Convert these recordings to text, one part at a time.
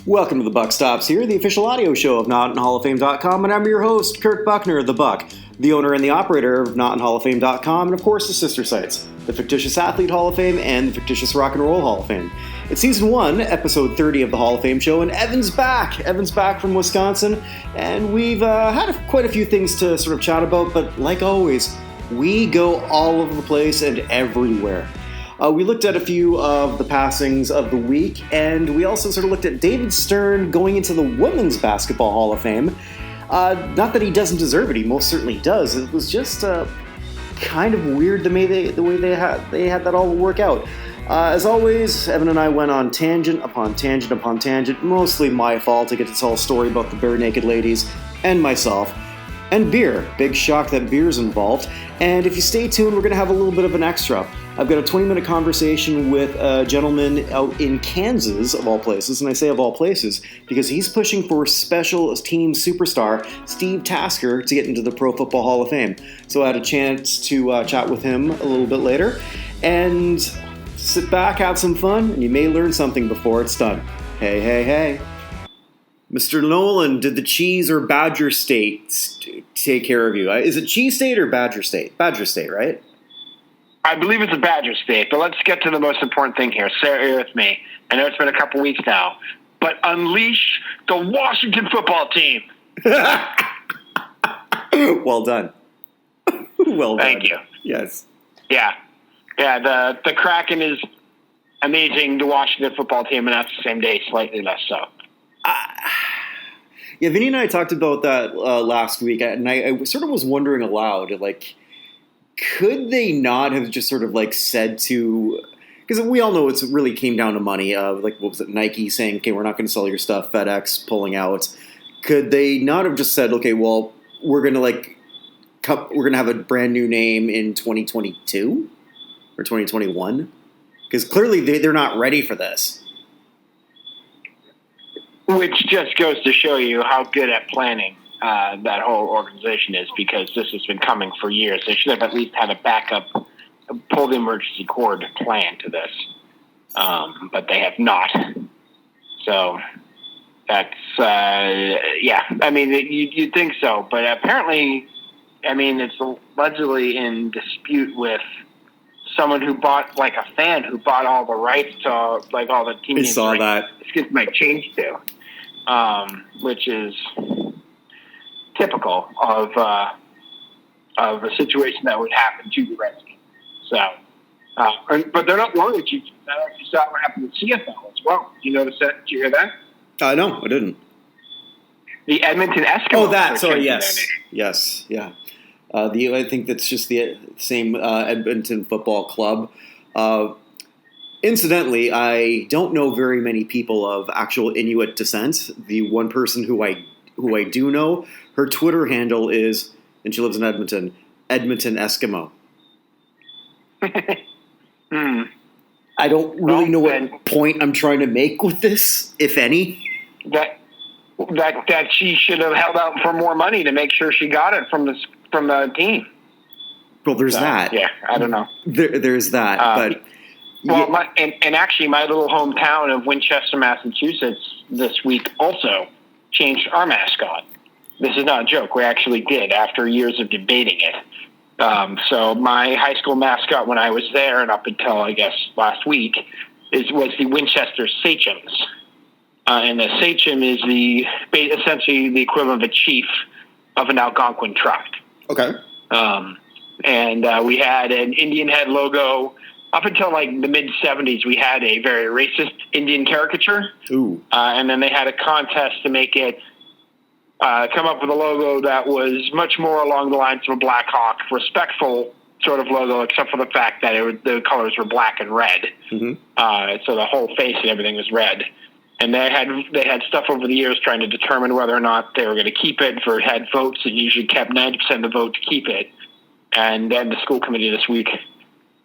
Welcome to the Buck Stops here, the official audio show of NotInHallOfFame.com, and I'm your host, Kirk Buchner, the Buck, the owner and the operator of NotInHallOfFame.com, and of course the sister sites, the Fictitious Athlete Hall of Fame and the Fictitious Rock and Roll Hall of Fame. It's Season 1, Episode 30 of the Hall of Fame show, and Evan's back! Evan's back from Wisconsin, and we've had quite a few things to sort of chat about, but like always, we go all over the place and everywhere. We looked at a few of the passings of the week, and we also sort of looked at David Stern going into the Women's Basketball Hall of Fame. Not that he doesn't deserve it, he most certainly does. It was just kind of weird the way they had that all work out. As always, Evan and I went on tangent upon tangent upon tangent, mostly my fault to get this whole story about the bare naked ladies and myself. And beer. Big shock that beer's involved. And if you stay tuned, we're going to have a little bit of an extra. I've got a 20-minute conversation with a gentleman out in Kansas, of all places, and I say of all places because he's pushing for special team superstar Steve Tasker to get into the Pro Football Hall of Fame. So I had a chance to chat with him a little bit later, and sit back, have some fun, and you may learn something before it's done. Hey, hey, hey. Mr. Nolan, did the Cheese or Badger State take care of you? Is it Cheese State or Badger State? Badger State, right? I believe it's a Badger State, but let's get to the most important thing here. Stay with me. I know it's been a couple weeks now, but unleash the Washington football team. Well done. Well done. Thank you. Yes. Yeah. The Kraken is amazing. The Washington football team, and that's the same day, slightly less so. Yeah, Vinny and I talked about that last week, and I sort of was wondering aloud, like, could they not have just sort of like said to, because we all know it really came down to money, like what was it, Nike saying, okay, we're not going to sell your stuff, FedEx pulling out. Could they not have just said, okay, well, we're going to have a brand new name in 2022 or 2021? Because clearly they're not ready for this. Which just goes to show you how good at planning that whole organization is, because this has been coming for years. They should have at least had a backup, pull the emergency cord plan to this. But they have not. So that's, yeah, I mean, you'd think so. But apparently, I mean, it's allegedly in dispute with someone who bought, like a fan who bought all the rights to, like, all the team names. I saw that. Skip might change to, which is typical of a situation that would happen to the Redskins. So, but they're not worried. You saw what happened with CFL as well. Did you notice that? Did you hear that? No, I didn't. The Edmonton Eskimos. Oh, that. Sorry, yes. Yes, yeah. I think that's just the same Edmonton Football Club. Incidentally, I don't know very many people of actual Inuit descent. The one person who I do know, her Twitter handle is, and she lives in Edmonton Eskimo. I don't really know what point I'm trying to make with this, if any. That she should have held out for more money to make sure she got it from the team. Well, there's that. Yeah, I don't know. There's that, but. Well, and actually, my little hometown of Winchester, Massachusetts, this week also changed our mascot. This is not a joke. We actually did after years of debating it. So my high school mascot when I was there and up until, I guess, last week was the Winchester Sachems. And the Sachem is essentially the equivalent of a chief of an Algonquin tribe. Okay. And we had an Indian head logo. Up until like the mid-'70s, we had a very racist Indian caricature. Ooh. And then they had a contest to make it come up with a logo that was much more along the lines of a Black Hawk, respectful sort of logo, except for the fact that the colors were black and red. Mm-hmm. So the whole face and everything was red. And they had stuff over the years trying to determine whether or not they were going to keep it. For it had votes, it usually kept 90% of the vote to keep it. And then the school committee this week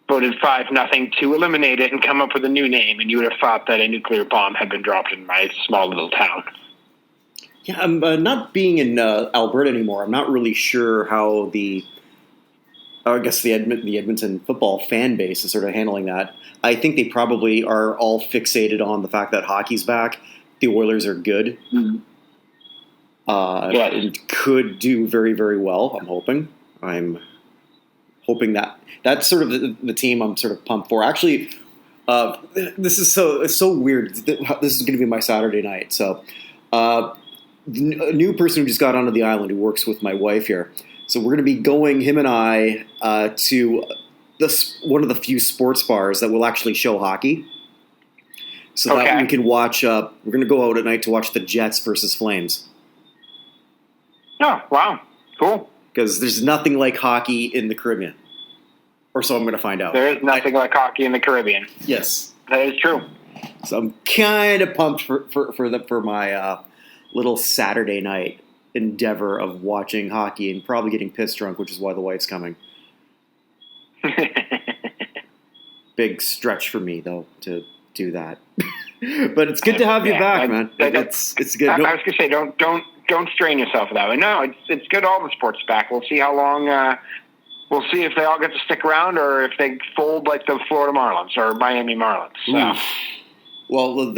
voted 5-0 to eliminate it and come up with a new name. And you would have thought that a nuclear bomb had been dropped in my small little town. Yeah, I'm not being in Alberta anymore. I'm not really sure how the Edmonton football fan base is sort of handling that. I think they probably are all fixated on the fact that hockey's back, the Oilers are good. Mm-hmm. Yes. And could do very, very well. I'm hoping that that's sort of the team I'm sort of pumped for. Actually, it's so weird. This is going to be my Saturday night. So, a new person who just got onto the island who works with my wife here. So we're going to be going, him and I, to one of the few sports bars that will actually show hockey. So that we can watch. We're going to go out at night to watch the Jets versus Flames. Oh, wow. Cool. Because there's nothing like hockey in the Caribbean. Or so I'm going to find out. There is nothing like hockey in the Caribbean. Yes. That is true. So I'm kind of pumped for my little Saturday night endeavor of watching hockey and probably getting pissed drunk, which is why the wife's coming. Big stretch for me, though, to do that. But it's good to have you back, man. It's good. I was going to say, don't strain yourself that way. No, it's good all the sports back. We'll see how long. We'll see if they all get to stick around or if they fold like the Florida Marlins or Miami Marlins. So. Well, I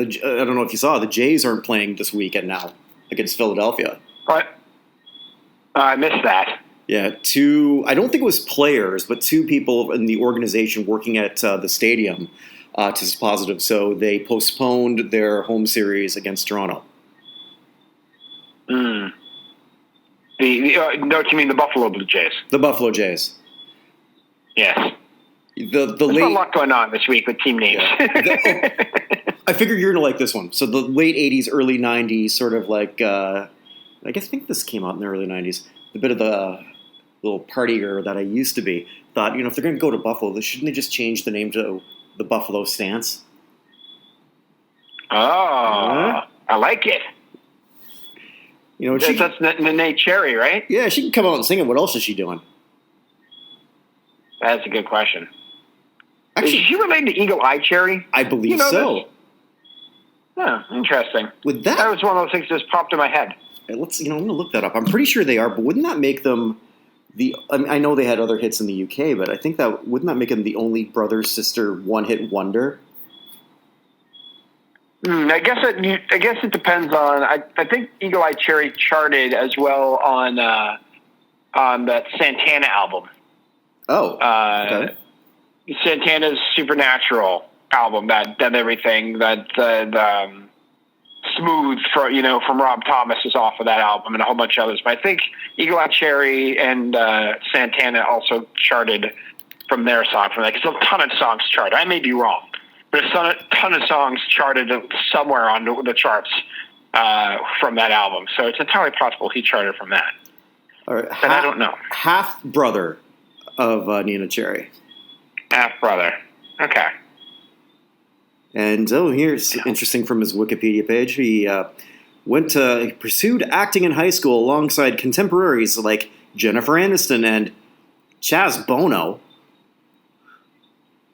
don't know if you saw, the Jays aren't playing this weekend now against Philadelphia. What? I missed that. Yeah, I don't think it was players, but two people in the organization working at the stadium tested positive, so they postponed their home series against Toronto. No, you mean the Buffalo Blue Jays? The Buffalo Jays. Yes. There's a lot going on this week with team names. Yeah. I figure you're going to like this one. So the late 80s, early 90s, sort of like, I think this came out in the early 90s, a bit of the little partier that I used to be, thought, if they're going to go to Buffalo, shouldn't they just change the name to the Buffalo Stance? Oh, I like it. That's Nene Cherry, right? Yeah, she can come out and sing it. What else is she doing? That's a good question. Actually, is she related to Eagle Eye Cherry? I believe so. This? Oh, interesting. That was one of those things that just popped in my head. I'm going to look that up. I'm pretty sure they are, but wouldn't that make them I know they had other hits in the UK, but I think wouldn't that make them the only brother-sister one-hit wonder? I guess it depends on. I think Eagle Eye Cherry charted as well on that Santana album. Oh, okay. Santana's Supernatural album that did everything that the Smooth from Rob Thomas is off of that album and a whole bunch of others. But I think Eagle Eye Cherry and Santana also charted from their song from that because a ton of songs charted. I may be wrong, but a ton of songs charted somewhere on the charts from that album. So it's entirely possible he charted from that. All right, and I don't know. Half brother of Nina Cherry. Half brother. Okay. And here's interesting from his Wikipedia page. He pursued acting in high school alongside contemporaries like Jennifer Aniston and Chaz Bono.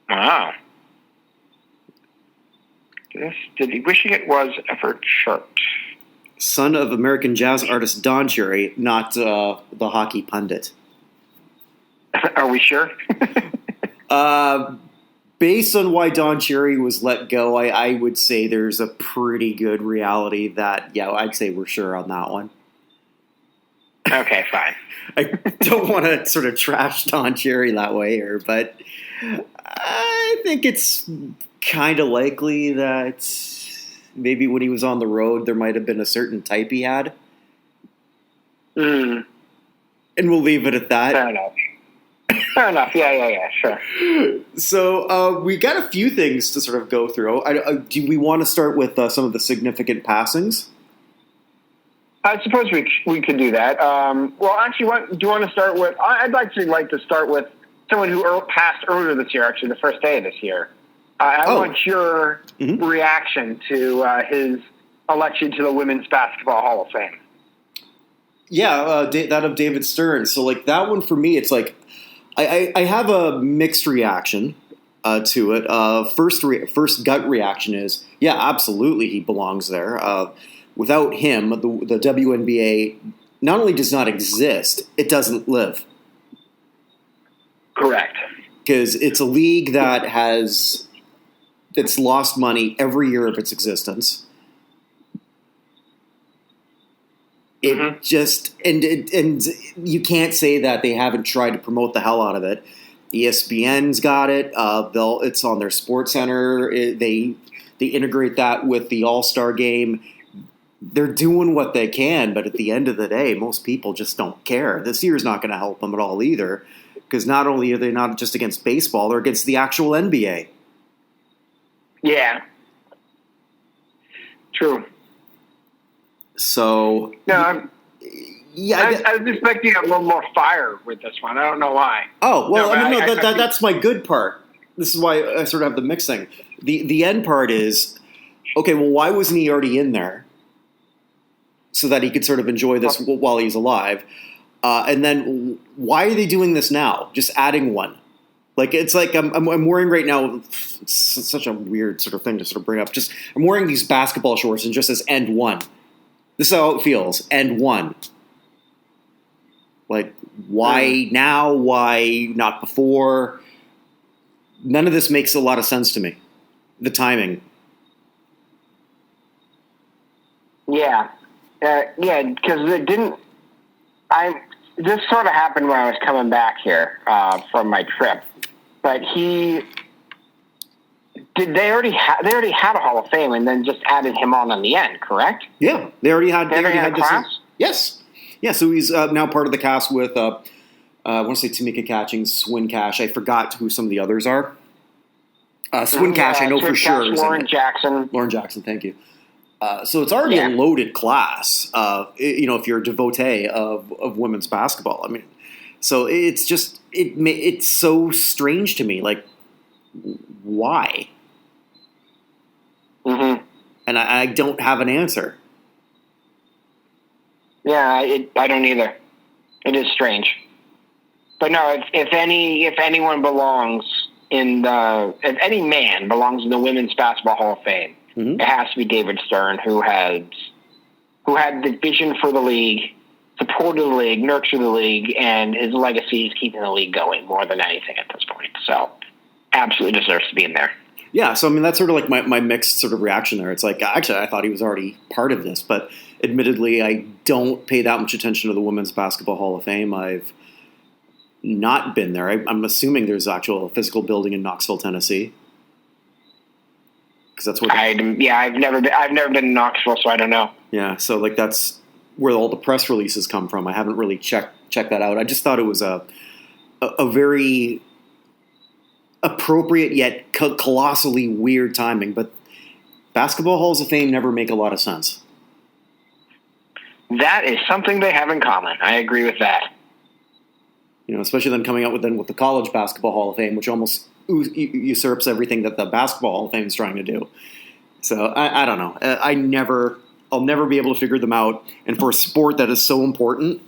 Wow. Wishing it was ever chart. Son of American jazz artist Don Cherry, not the hockey pundit. Are we sure? Based on why Don Cherry was let go, I would say there's a pretty good reality that, I'd say we're sure on that one. Okay, fine. I don't want to sort of trash Don Cherry that way here, but I think it's kind of likely that maybe when he was on the road, there might have been a certain type he had. And we'll leave it at that. Fair enough. Yeah, sure. So we got a few things to sort of go through. Do we want to start with some of the significant passings? I suppose we could do that. Well, actually, do you want to start with? I'd like to start with someone who passed earlier this year, actually the first day of this year. I want your reaction to his election to the Women's Basketball Hall of Fame. Yeah, that of David Stern. So that one for me, it's I have a mixed reaction to it. First gut reaction is, absolutely he belongs there. Without him, the WNBA not only does not exist, it doesn't live. Correct. Because it's a league that it's lost money every year of its existence. It just and you can't say that they haven't tried to promote the hell out of it. ESPN's got it. It's on their Sports Center. They integrate that with the All-Star Game. They're doing what they can, but at the end of the day, most people just don't care. This year's not going to help them at all either, because not only are they not just against baseball, they're against the actual NBA. Yeah. True. So I was expecting a little more fire with this one. I don't know why. Oh well, that's my good part. This is why I sort of have the mixing. The end part is okay. Well, why wasn't he already in there so that he could sort of enjoy this while he's alive? And then why are they doing this now? Just adding one. Like it's like I'm wearing right now. It's such a weird sort of thing to sort of bring up. Just I'm wearing these basketball shorts and just says "end one." This is how it feels. End one. Like, why now? Why not before? None of this makes a lot of sense to me. The timing. Yeah. Because it didn't... This sort of happened when I was coming back here from my trip. But they already had a Hall of Fame and then just added him on the end, correct? Yeah, they already had class? Yes. Yeah, so he's now part of the cast with I want to say Tamika Catching, Swin Cash. I forgot who some of the others are. Swin Cash, I know for sure. Lauren Jackson, thank you. So it's already a loaded class. If you're a devotee of women's basketball, I mean, so it's just it's so strange to me. Like, why? Mm-hmm. And I don't have an answer. Yeah, I don't either. It is strange. But no, if anyone belongs if any man belongs in the Women's Basketball Hall of Fame, it has to be David Stern, who had the vision for the league, supported the league, nurtured the league, and his legacy is keeping the league going more than anything at this point. So, absolutely deserves to be in there. Yeah, so I mean that's sort of like my mixed sort of reaction there. It's like actually I thought he was already part of this, but admittedly I don't pay that much attention to the Women's Basketball Hall of Fame. I've not been there. I'm assuming there's actual physical building in Knoxville, Tennessee, because that's where. I've never been in Knoxville, so I don't know. Yeah, so like that's where all the press releases come from. I haven't really checked that out. I just thought it was a very appropriate yet colossally weird timing, but basketball halls of fame never make a lot of sense. That is something they have in common. I agree with that. Especially then coming out with the College Basketball Hall of Fame, which almost usurps everything that the Basketball Hall of Fame is trying to do. So I don't know. I'll never be able to figure them out. And for a sport that is so important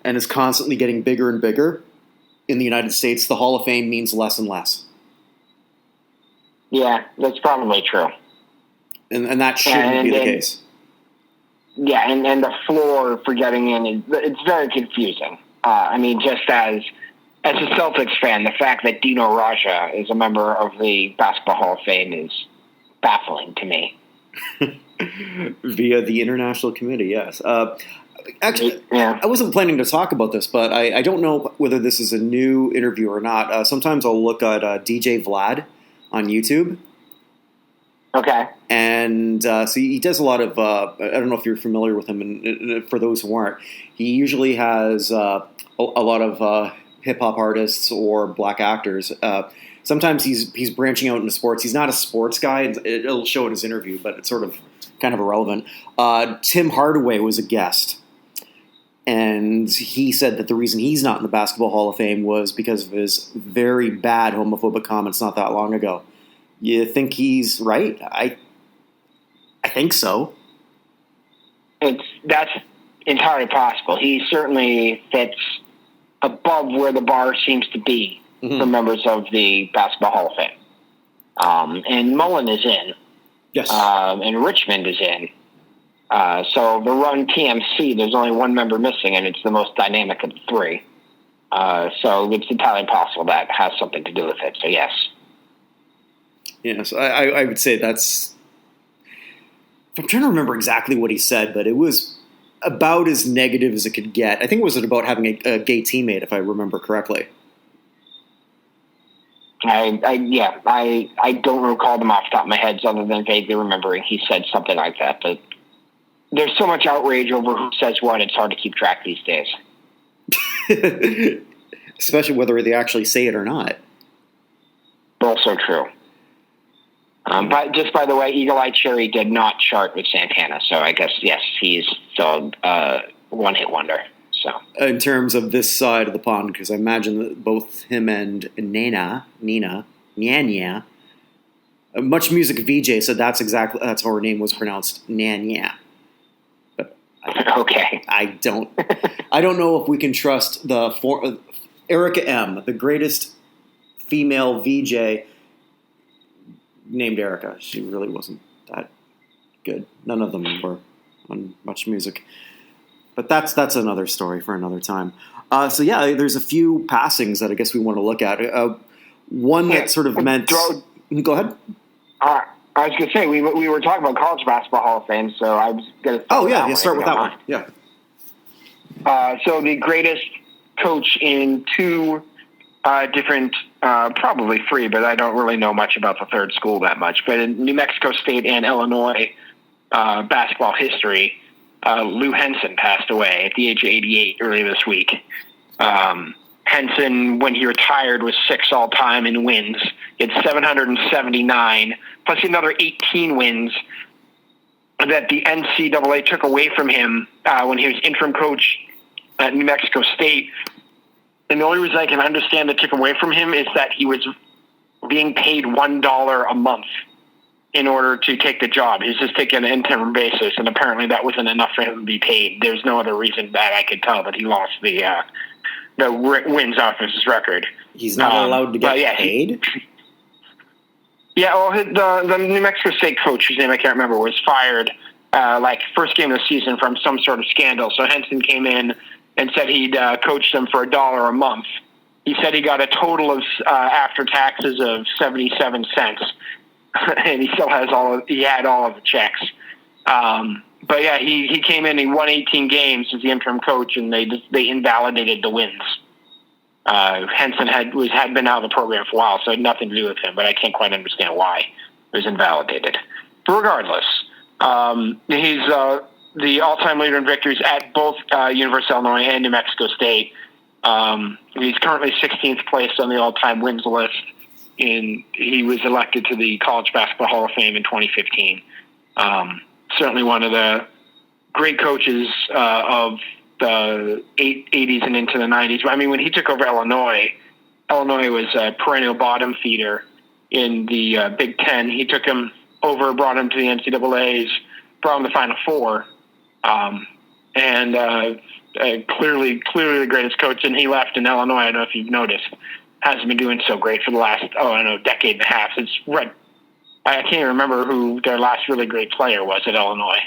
and is constantly getting bigger and bigger in the United States, the Hall of Fame means less and less. Yeah, that's probably true. And that shouldn't be the case. Yeah, and the floor for getting in, it's very confusing. Just as a Celtics fan, the fact that Dino Raja is a member of the Basketball Hall of Fame is baffling to me. Via the International Committee, yes. Actually, yeah. I wasn't planning to talk about this, but I don't know whether this is a new interview or not. Sometimes I'll look at DJ Vlad on YouTube. Okay. And so he does a lot of, I don't know if you're familiar with him, and for those who aren't, he usually has a lot of hip-hop artists or black actors. Sometimes he's branching out into sports. He's not a sports guy. It'll show in his interview, but it's sort of kind of irrelevant. Tim Hardaway was a guest, and he said that the reason he's not in the Basketball Hall of Fame was because of his very bad homophobic comments not that long ago. You think he's right? I think so. That's entirely possible. He certainly fits above where the bar seems to be for members of the Basketball Hall of Fame. And Nolan is in. Yes. And Richmond is in. So the run TMC, there's only one member missing, and it's the most dynamic of the three. So it's entirely possible that has something to do with it. So yes. Yes, I would say that's. I'm trying to remember exactly what he said, but it was about as negative as it could get. I think it was about having a gay teammate, if I remember correctly. I don't recall them off the top of my head, other than vaguely remembering he said something like that. But there's so much outrage over who says what; it's hard to keep track these days. Especially whether they actually say it or not. Also true. But just by the way, Eagle Eye Cherry did not chart with Santana, so I guess yes, he's still one-hit wonder. So in terms of this side of the pond, because I imagine that both him and Nina, Much Music VJ said that's how her name was pronounced, Nanya. But okay, I don't know if we can trust Erica M, the greatest female VJ named Erica. She really wasn't that good. None of them were on Much Music. But that's another story for another time. So yeah, there's a few passings that I guess we want to look at. One that sort of meant... Go ahead. I was going to say, we were talking about College Basketball Hall of Fame, so I was going to... Oh, yeah, start with that one. Yeah. So the greatest coach in two different, probably three, but I don't really know much about the third school that much. But in New Mexico State and Illinois basketball history, Lou Henson passed away at the age of 88 earlier this week. Henson, when he retired, was 6th all-time in wins. He had 779, plus another 18 wins that the NCAA took away from him when he was interim coach at New Mexico State. And the only reason I can understand they took away from him is that he was being paid $1 a month in order to take the job. He's just taking an interim basis, and apparently that wasn't enough for him to be paid. There's no other reason that I could tell that he lost the wins off of his record. He's not allowed to get paid? Well, the New Mexico State coach, whose name I can't remember, was fired first game of the season from some sort of scandal. So Henson came in and said he'd coached them for $1 a month. He said he got a total of after taxes of 77 cents. And he still has he had all of the checks. But yeah, he came in, he won 18 games as the interim coach, and they invalidated the wins. Henson had been out of the program for a while, so it had nothing to do with him, but I can't quite understand why it was invalidated. But regardless, he's the all-time leader in victories at both University of Illinois and New Mexico State. He's currently 16th place on the all-time wins list. He was elected to the College Basketball Hall of Fame in 2015. Certainly one of the great coaches of the 80s and into the 90s. I mean, when he took over Illinois was a perennial bottom feeder in the Big Ten. He took him over, brought him to the NCAAs, brought him to the Final Four, and clearly the greatest coach. And he left in Illinois. I don't know if you've noticed. Hasn't been doing so great for the last, decade and a half. I can't even remember who their last really great player was at Illinois.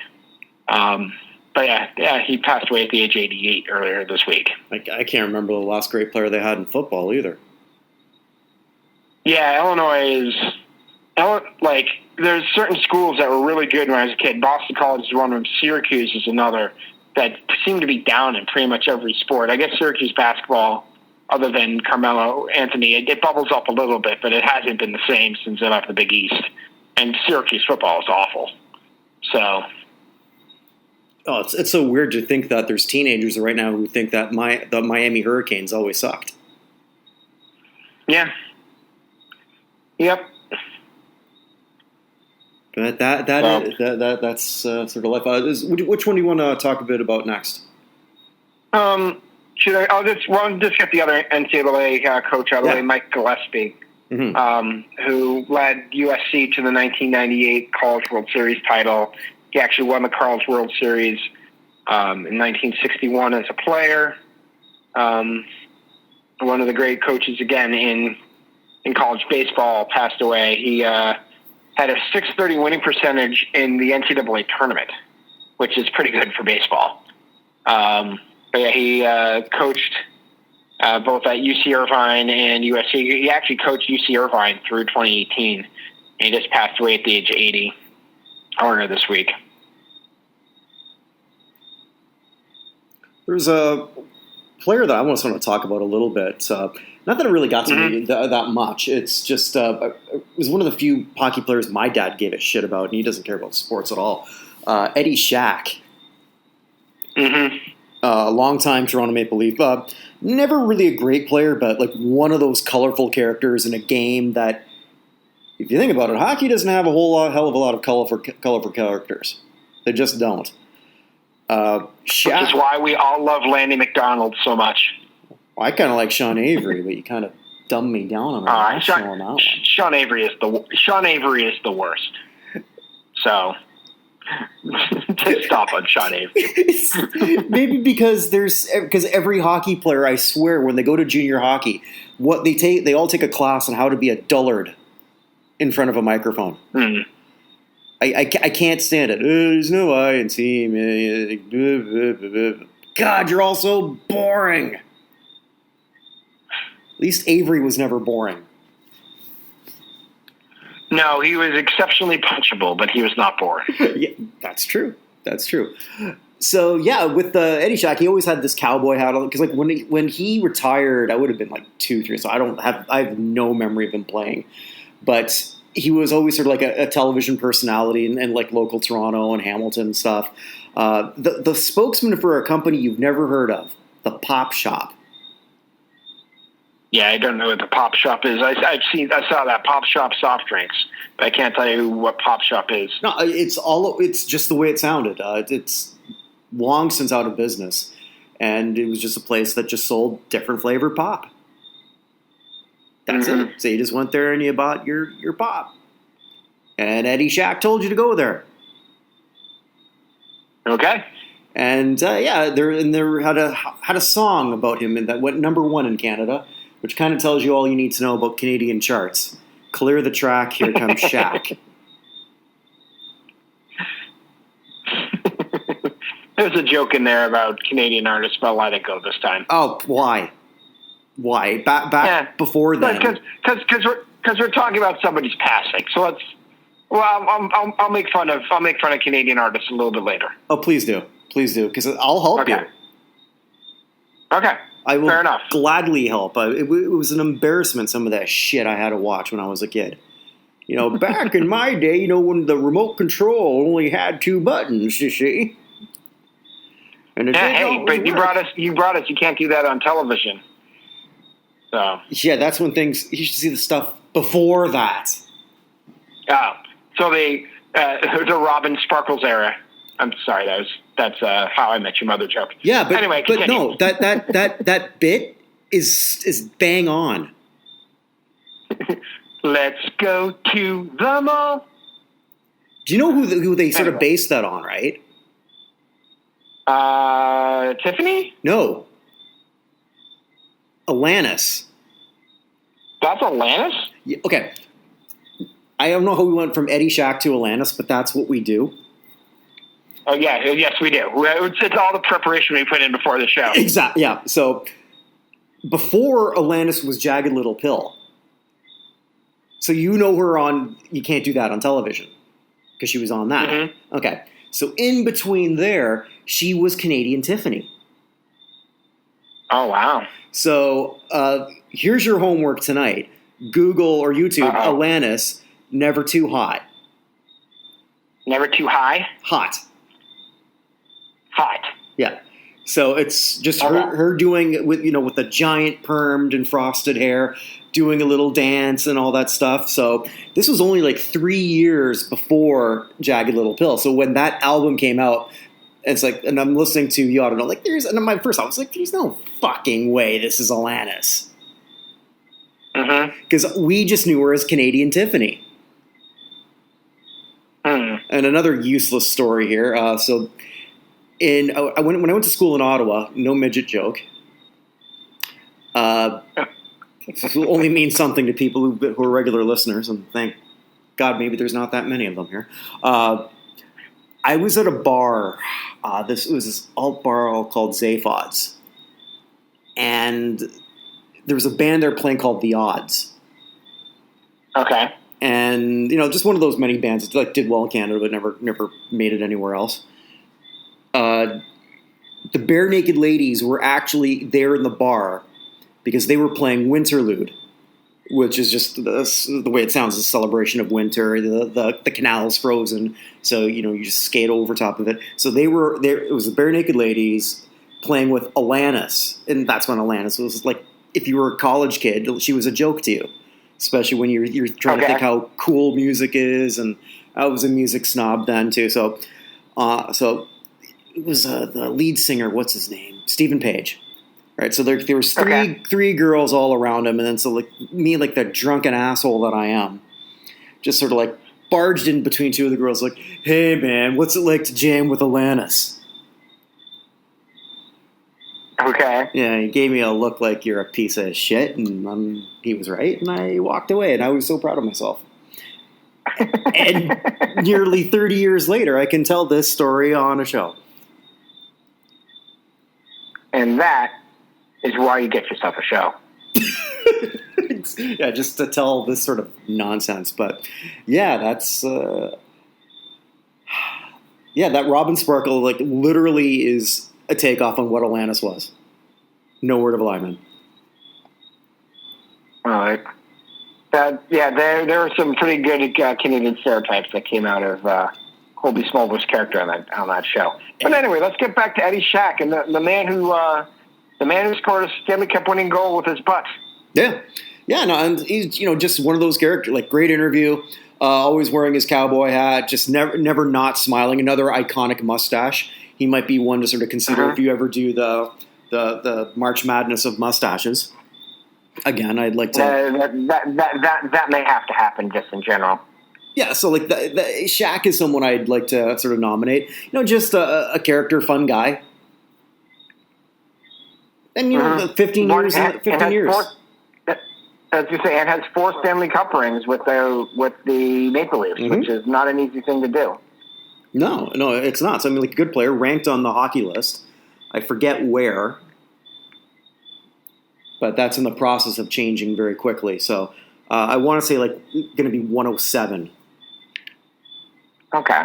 But yeah, he passed away at the age of 88 earlier this week. I can't remember the last great player they had in football either. Yeah, Illinois there's certain schools that were really good when I was a kid. Boston College is one of them. Syracuse is another that seemed to be down in pretty much every sport. I guess Syracuse basketball, other than Carmelo Anthony, it bubbles up a little bit, but it hasn't been the same since they left the Big East. And Syracuse football is awful. So, it's so weird to think that there's teenagers right now who think that the Miami Hurricanes always sucked. Yeah. Yep. But that's sort of life. Which one do you want to talk a bit about next? Should I? I'll just get the other NCAA coach out of the way, Mike Gillespie, who led USC to the 1998 College World Series title. He actually won the College World Series in 1961 as a player. One of the great coaches again in college baseball, passed away. He had a .630 winning percentage in the NCAA tournament, which is pretty good for baseball. But yeah, he coached both at UC Irvine and USC. He actually coached UC Irvine through 2018, and he just passed away at the age of 80 earlier this week. There's a player that I want to talk about a little bit. Not that it really got to me that much. It's just it was one of the few hockey players my dad gave a shit about, and he doesn't care about sports at all. Eddie Shack. Long-time Toronto Maple Leaf. Never really a great player, but like one of those colorful characters in a game that, if you think about it, hockey doesn't have a hell of a lot of colorful characters. They just don't. Which is why we all love Lanny McDonald so much. I kind of like Sean Avery, but you kind of dumbed me down on that. Sean Avery is the worst. So just stop on Sean Avery. Maybe because every hockey player, I swear, when they go to junior hockey, they all take a class on how to be a dullard in front of a microphone. I can't stand it. There's no I in team. God, you're all so boring. At least Avery was never boring. No, he was exceptionally punchable, but he was not boring. Yeah, that's true. So yeah, with Eddie Shack, he always had this cowboy hat on, because like when he retired, I would have been like 2, 3. So I have no memory of him playing, but he was always sort of like a television personality and like local Toronto and Hamilton and stuff. The spokesman for a company you've never heard of, the Pop Shop. Yeah, I don't know what the Pop Shop is. I saw that Pop Shop soft drinks, but I can't tell you what Pop Shop is. No, it's just the way it sounded. It's long since out of business, and it was just a place that just sold different flavored pop. That's it. So you just went there and you bought your pop, and Eddie Shack told you to go there. Okay. And they had a song about him that went #1 in Canada, which kind of tells you all you need to know about Canadian charts. Clear the track, here comes Shack. There's a joke in there about Canadian artists, but I'll let it go this time. Oh, why? Why? Back before then? Because we're talking about somebody's passing. So let's. Well, I'll make fun of Canadian artists a little bit later. Oh, please do, because I'll help you. Okay. I will Fair enough. gladly help. It was an embarrassment, some of that shit I had to watch when I was a kid. You know, back in my day, when the remote control only had 2 buttons, you see. And but you brought us. You can't do that on television. So yeah, that's when things. You should see the stuff before that. Oh, so the Robin Sparkles era. I'm sorry, that's How I Met Your Mother joke. Yeah, but anyway, but no, that bit is bang on. Let's go to the mall. Do you know who they sort of based that on, right? Tiffany? No. Alanis. That's Alanis? Yeah, okay. I don't know how we went from Eddie Shack to Alanis, but that's what we do. Oh, yeah. Yes, we do. It's all the preparation we put in before the show. Exactly. Yeah. So before Alanis was Jagged Little Pill. So you know her on You Can't Do That on television because she was on that. Mm-hmm. Okay. So in between there, she was Canadian Tiffany. Oh, wow. So here's your homework tonight. Google or YouTube Alanis, Never Too Hot. Never Too High? Hot. Hot. Yeah. So it's just her doing with the giant permed and frosted hair, doing a little dance and all that stuff. So this was only like 3 years before Jagged Little Pill. So when that album came out, it's like, and I'm listening to You Ought to Know, like and my first thought was like, there's no fucking way this is Alanis. Because we just knew her as Canadian Tiffany. And another useless story here. So when I went to school in Ottawa, no midget joke. This will only mean something to people who are regular listeners, and thank God maybe there's not that many of them here. I was at a bar. This was this alt bar called Zaphod's, and there was a band there playing called The Odds. Okay. And just one of those many bands that did well in Canada but never made it anywhere else. the Bare Naked Ladies were actually there in the bar because they were playing Winterlude, which is just the way it sounds, a celebration of winter. The canal is frozen, so you just skate over top of it. So they were there. It was the Bare Naked Ladies playing with Alanis, and that's when Alanis was like, if you were a college kid, she was a joke to you, especially when you're trying to think how cool music is, and I was a music snob then too. So it was the lead singer. What's his name? Stephen Page. Right, so there was three girls all around him, and then so like me, like the drunken asshole that I am, just sort of like barged in between two of the girls, like, "Hey man, what's it like to jam with Alanis?" Okay. Yeah, he gave me a look like you're a piece of shit, and he was right, and I walked away, and I was so proud of myself. And nearly 30 years later, I can tell this story on a show. And that is why you get yourself a show. Yeah, just to tell this sort of nonsense. But yeah, that's that Robin Sparkle like literally is a takeoff on what Alanis was. No word of a lie, man. All right. There were some pretty good Canadian stereotypes that came out of Colby Smallwood's character on that show. But anyway, let's get back to Eddie Shack and the man who scored a Stanley Cup winning goal with his butt. Yeah, no, and he's just one of those characters. Like, great interview, always wearing his cowboy hat, just never not smiling. Another iconic mustache. He might be one to sort of consider if you ever do the March Madness of mustaches. Again, I'd like to. That may have to happen just in general. Yeah, so like the Shaq is someone I'd like to sort of nominate. Just a character, fun guy. And 15 years. As you say, and has 4 Stanley Cup rings with the Maple Leafs, which is not an easy thing to do. No, it's not. So I mean, like, a good player, ranked on the hockey list. I forget where, but that's in the process of changing very quickly. So I want to say like going to be 107. Okay.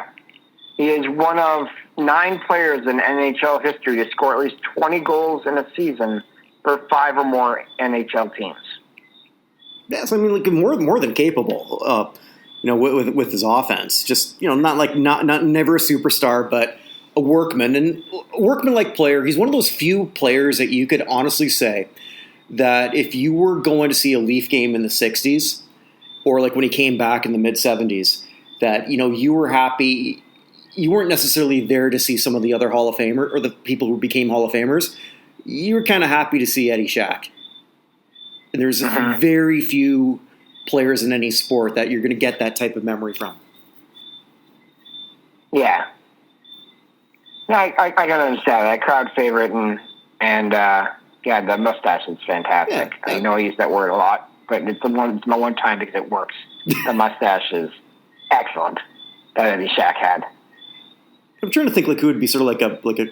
He is one of 9 players in NHL history to score at least 20 goals in a season for 5 or more NHL teams. Yes, I mean, like, more than capable. With his offense, just not never a superstar, but a workman, and a workman-like player. He's one of those few players that you could honestly say that if you were going to see a Leaf game in the '60s, or like when he came back in the mid '70s, that you were happy. You weren't necessarily there to see some of the other Hall of Famer or the people who became Hall of Famers. You were kind of happy to see Eddie Shack. And there's very few players in any sport that you're going to get that type of memory from. Yeah. No, I can understand that. Crowd favorite and the mustache is fantastic. Yeah. I know I use that word a lot, but it's my one time because it works. The mustache is excellent that Eddie Shack had. I'm trying to think like who would be sort of like a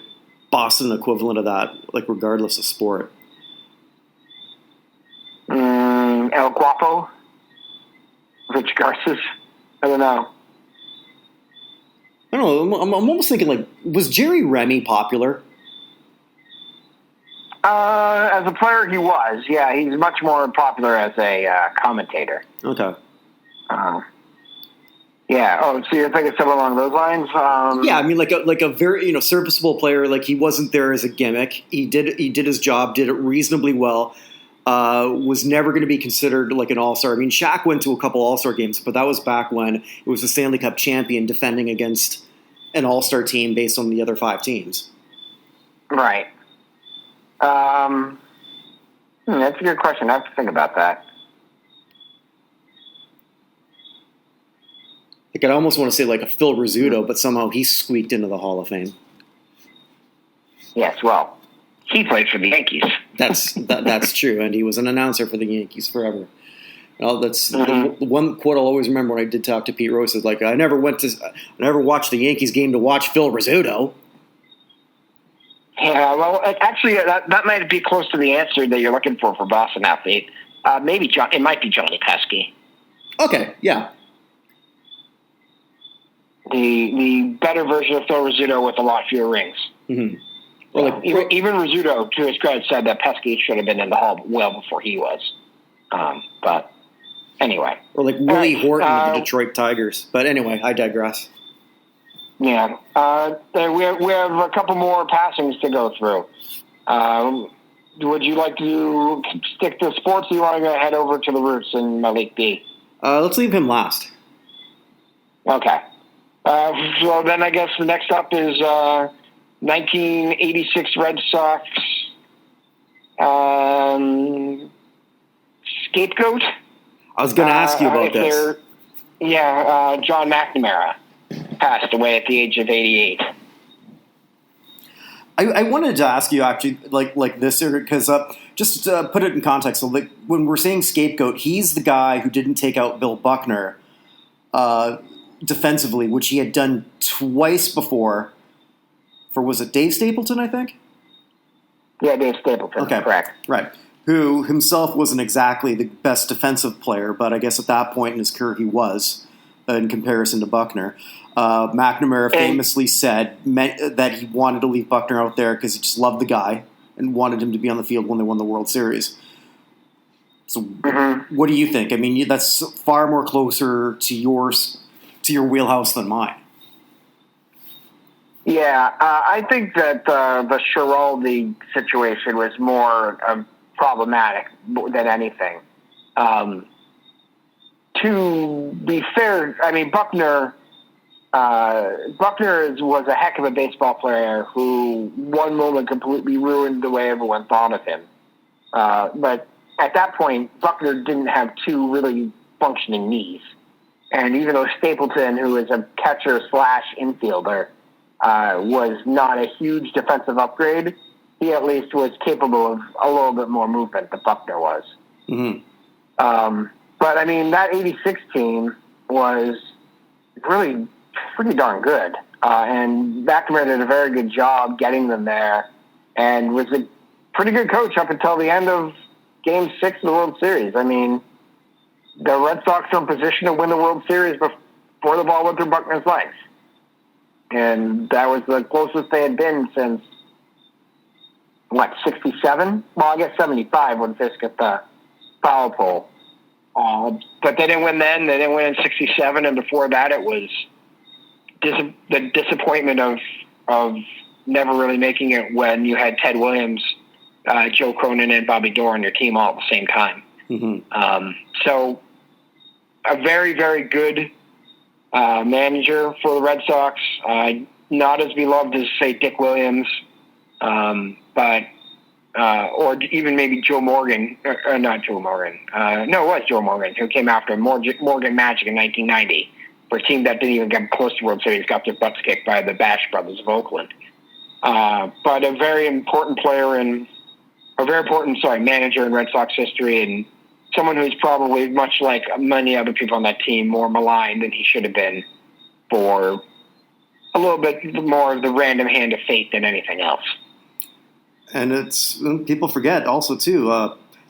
Boston equivalent of that, like regardless of sport. El Guapo, Rich Garces. I don't know. I'm almost thinking like, was Jerry Remy popular? As a player, he was. Yeah, he's much more popular as a commentator. Okay. Yeah. Oh, so you're thinking something along those lines? Yeah, I mean, like a very serviceable player. Like, he wasn't there as a gimmick. He did his job, did it reasonably well. Was never going to be considered like an all-star. I mean, Shaq went to a couple all-star games, but that was back when it was the Stanley Cup champion defending against an all-star team based on the other 5 teams. Right. That's a good question. I have to think about that. Like, I almost want to say like a Phil Rizzuto, but somehow he squeaked into the Hall of Fame. Yes, well, he played for the Yankees. That's true, and he was an announcer for the Yankees forever. That's the one quote I'll always remember when I did talk to Pete Rose. Is like, I never watched the Yankees game to watch Phil Rizzuto. Yeah, well, actually, that might be close to the answer that you're looking for Boston athlete. Maybe it might be Johnny Pesky. Okay, yeah. The better version of Phil Rizzuto with a lot fewer rings. Mm-hmm. Or even Rizzuto, to his credit, said that Pesky should have been in the Hall well before he was. But anyway. Or like Willie Horton with the Detroit Tigers. But anyway, I digress. Yeah. We have a couple more passings to go through. Would you like to stick to sports, or you want to head over to the roots in Malik B? Let's leave him last. Okay. So then I guess the next up is 1986 Red Sox scapegoat. I was going to ask you about this. John McNamara passed away at the age of 88. I wanted to ask you actually like this because just to put it in context. So like when we're saying scapegoat, he's the guy who didn't take out Bill Buchner defensively, which he had done twice before. For was it Dave Stapleton? I think. Yeah, Dave Stapleton. Okay, correct. Right. Who himself wasn't exactly the best defensive player, but I guess at that point in his career he was, in comparison to Buchner. McNamara famously said that he wanted to leave Buchner out there because he just loved the guy and wanted him to be on the field when they won the World Series. So, What do you think? I mean, that's far more closer to your wheelhouse than mine. Yeah, I think that the Schiraldi situation was more problematic than anything. To be fair, I mean, Buchner was a heck of a baseball player who one moment completely ruined the way everyone thought of him. But at that point, Buchner didn't have two really functioning knees. And even though Stapleton, who is a catcher/infielder, was not a huge defensive upgrade, he at least was capable of a little bit more movement than Buchner was. Mm-hmm. But, I mean, that 86 team was really pretty darn good. And McNamara did a very good job getting them there and was a pretty good coach up until the end of Game 6 of the World Series. I mean, the Red Sox were in position to win the World Series before the ball went through Buckner's legs. And that was the closest they had been since, 67? Well, I guess 75 when Fisk hit the foul pole. But they didn't win then. They didn't win in 67. And before that, it was the disappointment of never really making it when you had Ted Williams, Joe Cronin, and Bobby Dorr on your team all at the same time. Mm-hmm. So a very, very good manager for the Red Sox. Not as beloved as, say, Dick Williams, but or even maybe Joe Morgan, or not Joe Morgan. No, it was Joe Morgan, who came after Morgan Magic in 1990 for a team that didn't even get close to World Series, got their butts kicked by the Bash brothers of Oakland. But a very important manager in Red Sox history, and someone who's probably, much like many other people on that team, more maligned than he should have been for a little bit more of the random hand of fate than anything else. And people forget also, too,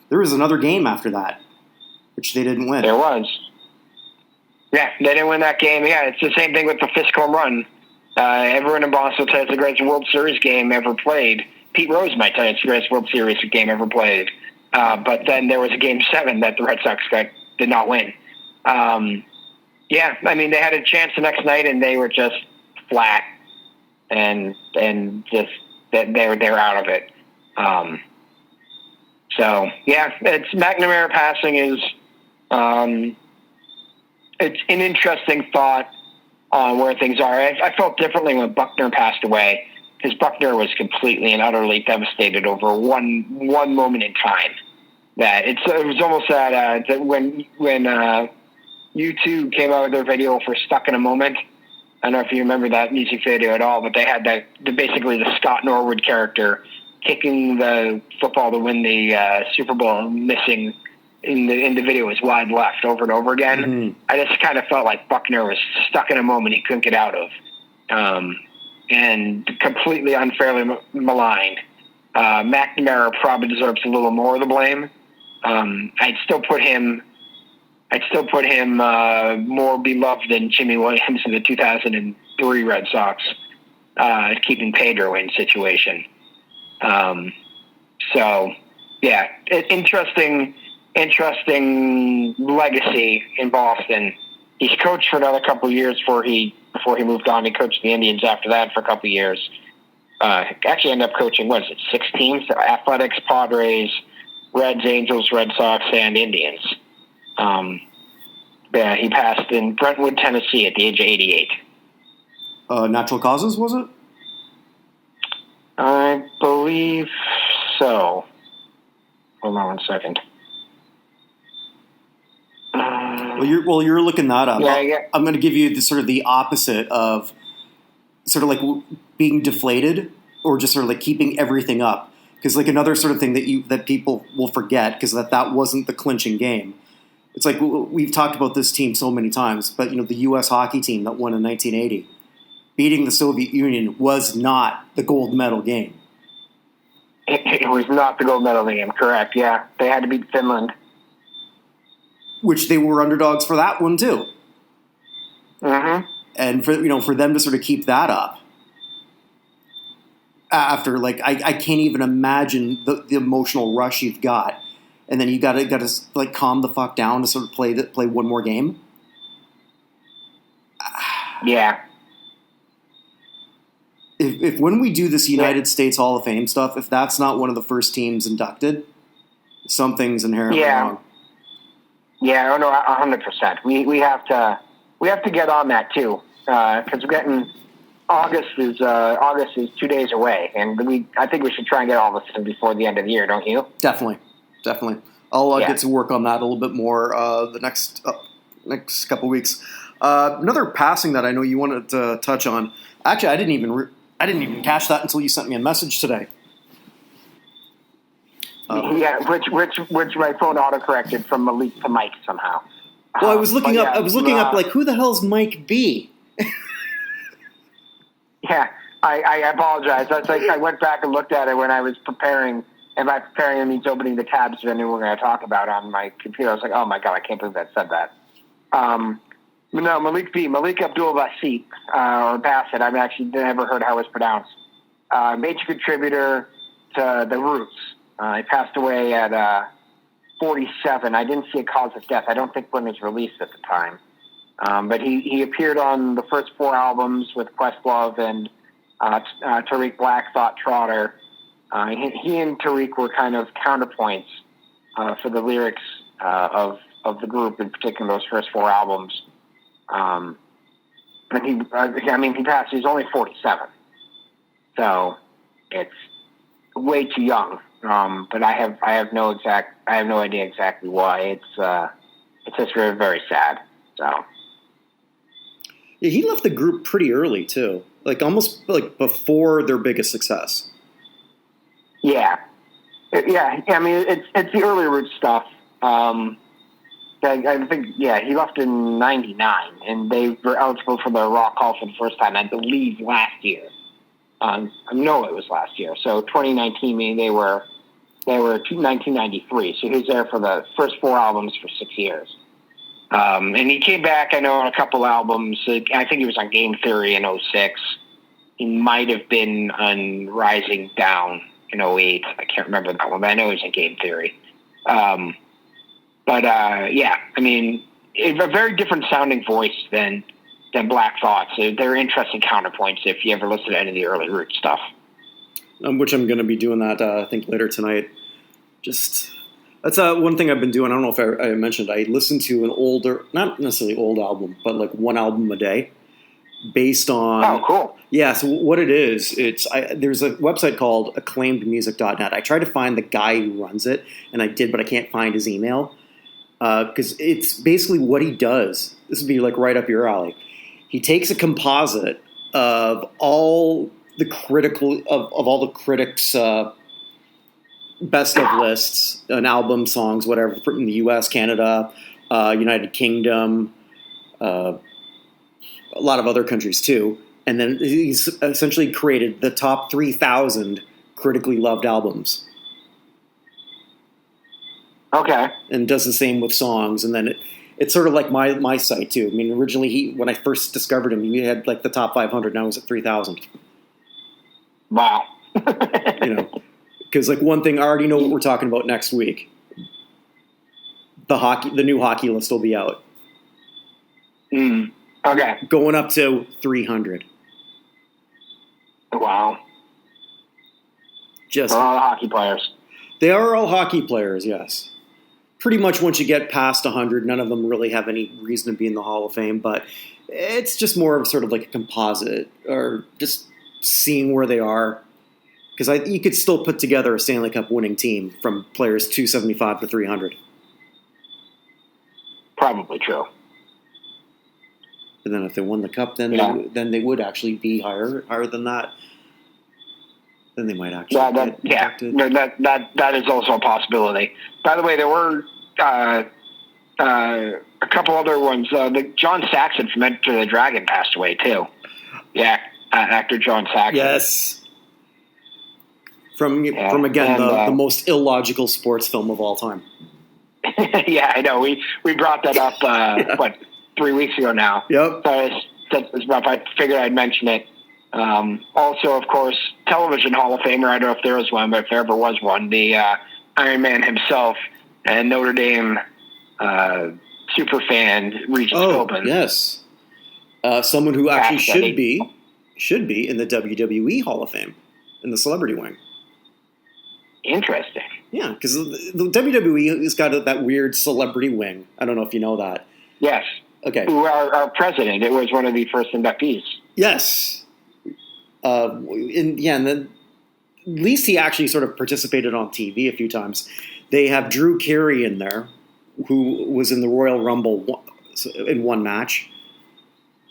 there was another game after that, which they didn't win. There was. Yeah, they didn't win that game. Yeah, it's the same thing with the Fisk home run. Everyone in Boston says it's the greatest World Series game ever played. Pete Rose might tell you it's the greatest World Series game ever played. But then there was a Game 7 that the Red Sox did not win. Yeah, I mean, they had a chance the next night, and they were just flat, and just they're out of it. So yeah, it's McNamara passing is it's an interesting thought on where things are. I felt differently when Buchner passed away, because Buchner was completely and utterly devastated over one moment in time. That it was almost that when U2 came out with their video for "Stuck in a Moment." I don't know if you remember that music video at all, but they had basically the Scott Norwood character kicking the football to win the Super Bowl and missing in the video was wide left over and over again. Mm-hmm. I just kind of felt like Buchner was stuck in a moment he couldn't get out of, and completely unfairly maligned. McNamara probably deserves a little more of the blame. I'd still put him more beloved than Jimmy Williams in the 2003 Red Sox keeping Pedro in situation. So, yeah, interesting legacy in Boston. He's coached for another couple of years before he moved on. He coached the Indians after that for a couple of years. Actually ended up coaching, 6 teams? Athletics, Padres, Reds, Angels, Red Sox, and Indians. Yeah, he passed in Brentwood, Tennessee at the age of 88. Natural causes, was it? I believe so. Hold on one second. Well, you're looking that up. Yeah. I'm going to give you the opposite of sort of like being deflated or just sort of like keeping everything up. Because like another sort of thing that people will forget because that wasn't the clinching game. It's like we've talked about this team so many times, but the U.S. hockey team that won in 1980, beating the Soviet Union was not the gold medal game. It was not the gold medal game, correct? Yeah, they had to beat Finland, which they were underdogs for that one too. Mm-hmm. And for them to sort of keep that up after I can't even imagine the emotional rush you've got, and then you got to like calm the fuck down to sort of play one more game. Yeah. If when we do this United States Hall of Fame stuff, if that's not one of the first teams inducted, something's inherently wrong. Yeah, 100%. We have to get on that too, because we're getting August is 2 days away, and I think we should try and get all this in before the end of the year, don't you? Definitely. I'll get to work on that a little bit more the next couple weeks. Another passing that I know you wanted to touch on. Actually, I didn't even catch that until you sent me a message today. Which my phone autocorrected from Malik to Mike somehow. Well, I was looking up like who the hell's Mike B? Yeah, I apologize. That's like I went back and looked at it when I was preparing, and by preparing it means opening the tabs that I knew we were going to talk about on my computer. I was like, oh my god, I can't believe that said that. No, Malik Abdul Basit, or Bassett. I've actually never heard how it's pronounced. Major contributor to the Roots. He passed away at 47. I didn't see a cause of death. I don't think when it was released at the time. But he appeared on the first 4 albums with Questlove and Tariq Black Thought Trotter. He and Tariq were kind of counterpoints for the lyrics of the group, in particular those first 4 albums. And he passed. He's only 47, so it's way too young. But I have no idea exactly why. It's just very, very sad. So yeah, he left the group pretty early too, like almost like before their biggest success. Yeah. I mean, it's the early Roots stuff. I think, he left in 99, and they were eligible for the Rock Hall for the first time, I believe, last year. I know it was last year. So 2019, they were 1993. So he was there for the first 4 albums for 6 years. And he came back, I know, on a couple albums. I think he was on Game Theory in 06. He might have been on Rising Down in 08. I can't remember that one, but I know he was in Game Theory. I mean, it's a very different sounding voice than Black Thought. So they're interesting counterpoints if you ever listen to any of the early Roots stuff. Which I'm going to be doing that, I think, later tonight. That's one thing I've been doing. I don't know if I mentioned. I listen to an older, not necessarily old album, but like one album a day based on... Oh, cool. Yeah, so what it is, there's a website called acclaimedmusic.net. I tried to find the guy who runs it, and I did, but I can't find his email. Because it's basically what he does. This would be like right up your alley. He takes a composite of all the all the critics' best of lists, an album, songs, whatever, from the U.S., Canada, United Kingdom, a lot of other countries too. And then he's essentially created the top 3,000 critically loved albums. Okay. And does the same with songs. And then it's sort of like my site too. I mean, originally when I first discovered him, he had like the top 500. Now he's at 3,000. Wow. Because, like, one thing, I already know what we're talking about next week. The new hockey list will be out. Okay. Going up to 300. Wow. Just a lot of hockey players. They are all hockey players, yes. Pretty much once you get past 100, none of them really have any reason to be in the Hall of Fame, but it's just more of sort of like a composite or just seeing where they are. Because you could still put together a Stanley Cup winning team from players 275 to 300. Probably true. And then if they won the cup, then they would actually be higher than that. Then they might actually that is also a possibility. By the way, there were a couple other ones. John Saxon from Enter the Dragon passed away too. Yeah, actor John Saxon. Yes. From the most illogical sports film of all time. Yeah, I know. We brought that up 3 weeks ago now. Yep. So it's rough. I figured I'd mention it. Also, of course, television Hall of Famer. I don't know if there was one, but if there ever was one, the Iron Man himself and Notre Dame super fan Regis Philbin. Yes, someone who actually should be in the WWE Hall of Fame in the celebrity wing. Interesting. Yeah, because the WWE has got that weird celebrity wing. I don't know if you know that. Yes. Okay. Who our president? It was one of the first inductees. Yes. And then at least he actually sort of participated on TV a few times. They have Drew Carey in there, who was in the Royal Rumble in one match.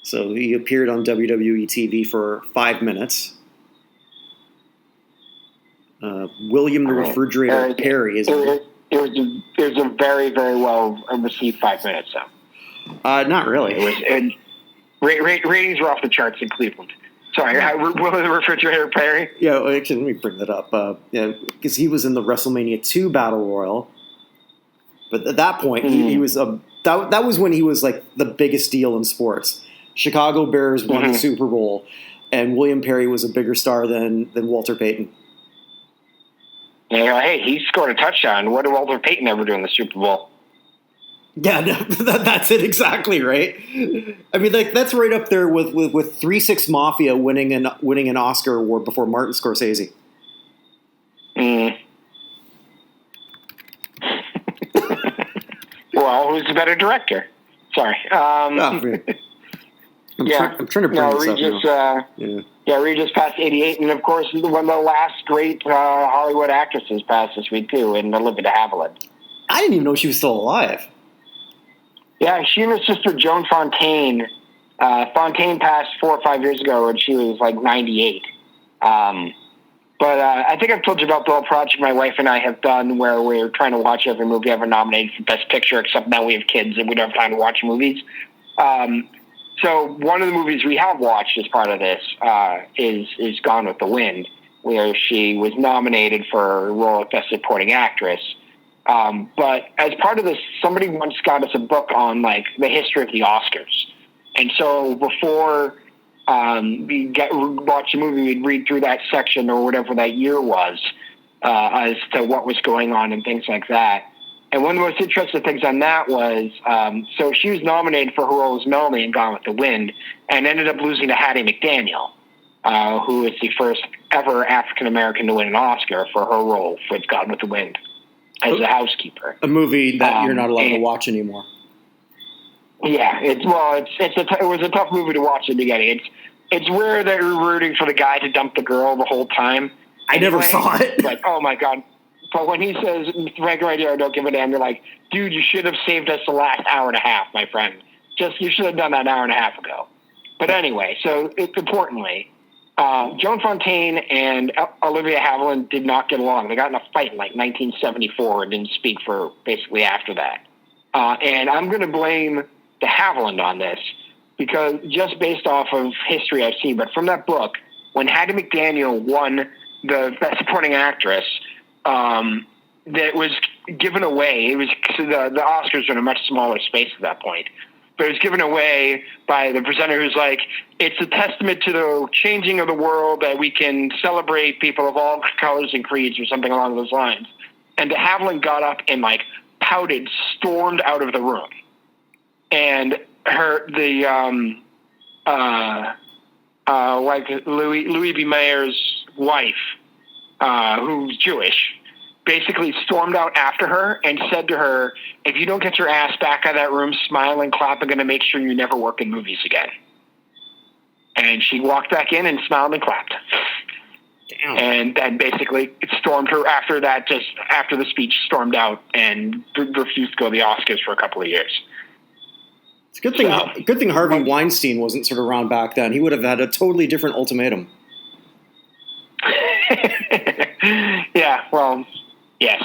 So he appeared on WWE TV for 5 minutes. William the Refrigerator Perry is. It was a very, very well received 5 minutes, though. Not really. Ratings were off the charts in Cleveland. Sorry, Will the Refrigerator Perry? Yeah, actually, let me bring that up. Because he was in the WrestleMania 2 Battle Royal. But at that point, he was that was when he was like the biggest deal in sports. Chicago Bears won the Super Bowl, and William Perry was a bigger star than Walter Payton. Yeah, hey, he scored a touchdown. What did Walter Payton ever do in the Super Bowl? Yeah, that's it exactly, right? I mean, like that's right up there with 3 6 Mafia winning an Oscar award before Martin Scorsese. Well, who's the better director? Sorry. I'm trying to bring this Regis, up now. Regis passed 88, and of course, one of the last great Hollywood actresses passed this week too, in Olivia de Havilland. I didn't even know she was still alive. Yeah, she and her sister Joan Fontaine. Fontaine passed 4 or 5 years ago, and she was like 98. But I think I've told you about the whole project my wife and I have done where we're trying to watch every movie ever nominated for Best Picture, except now we have kids and we don't have time to watch movies. So one of the movies we have watched as part of this is Gone with the Wind, where she was nominated for a role of Best Supporting Actress. But as part of this, somebody once got us a book on like the history of the Oscars. And so before we watch a movie, we'd read through that section or whatever that year was as to what was going on and things like that. And one of the most interesting things on that was, so she was nominated for her role as Melanie in Gone with the Wind and ended up losing to Hattie McDaniel, who is the first ever African-American to win an Oscar for her role for Gone with the Wind as a housekeeper. A movie that you're not allowed to watch anymore. Yeah, it was a tough movie to watch in the beginning. It's weird that you're rooting for the guy to dump the girl the whole time. I never saw it. Like, oh my God. But when he says, Frank Radio, don't give a damn, you're like, dude, you should have saved us the last hour and a half, my friend. You should have done that an hour and a half ago. But anyway, importantly, Joan Fontaine and Olivia Havilland did not get along. They got in a fight in like 1974 and didn't speak for basically after that. And I'm going to blame de Havilland on this because just based off of history I've seen, but from that book, when Hattie McDaniel won the Best Supporting Actress, that was given away. It was the Oscars were in a much smaller space at that point. but it was given away by the presenter who's like, it's a testament to the changing of the world that we can celebrate people of all colors and creeds or something along those lines. And de Havilland got up and like pouted, stormed out of the room. And Louis B. Mayer's wife, who's Jewish, basically stormed out after her and said to her, if you don't get your ass back out of that room, smile and clap, I'm going to make sure you never work in movies again. And she walked back in and smiled and clapped. Damn. And basically it stormed her after that, just after the speech, stormed out and refused to go to the Oscars for a couple of years. It's a good thing Harvey Weinstein wasn't sort of around back then. He would have had a totally different ultimatum. Yeah, well, yes.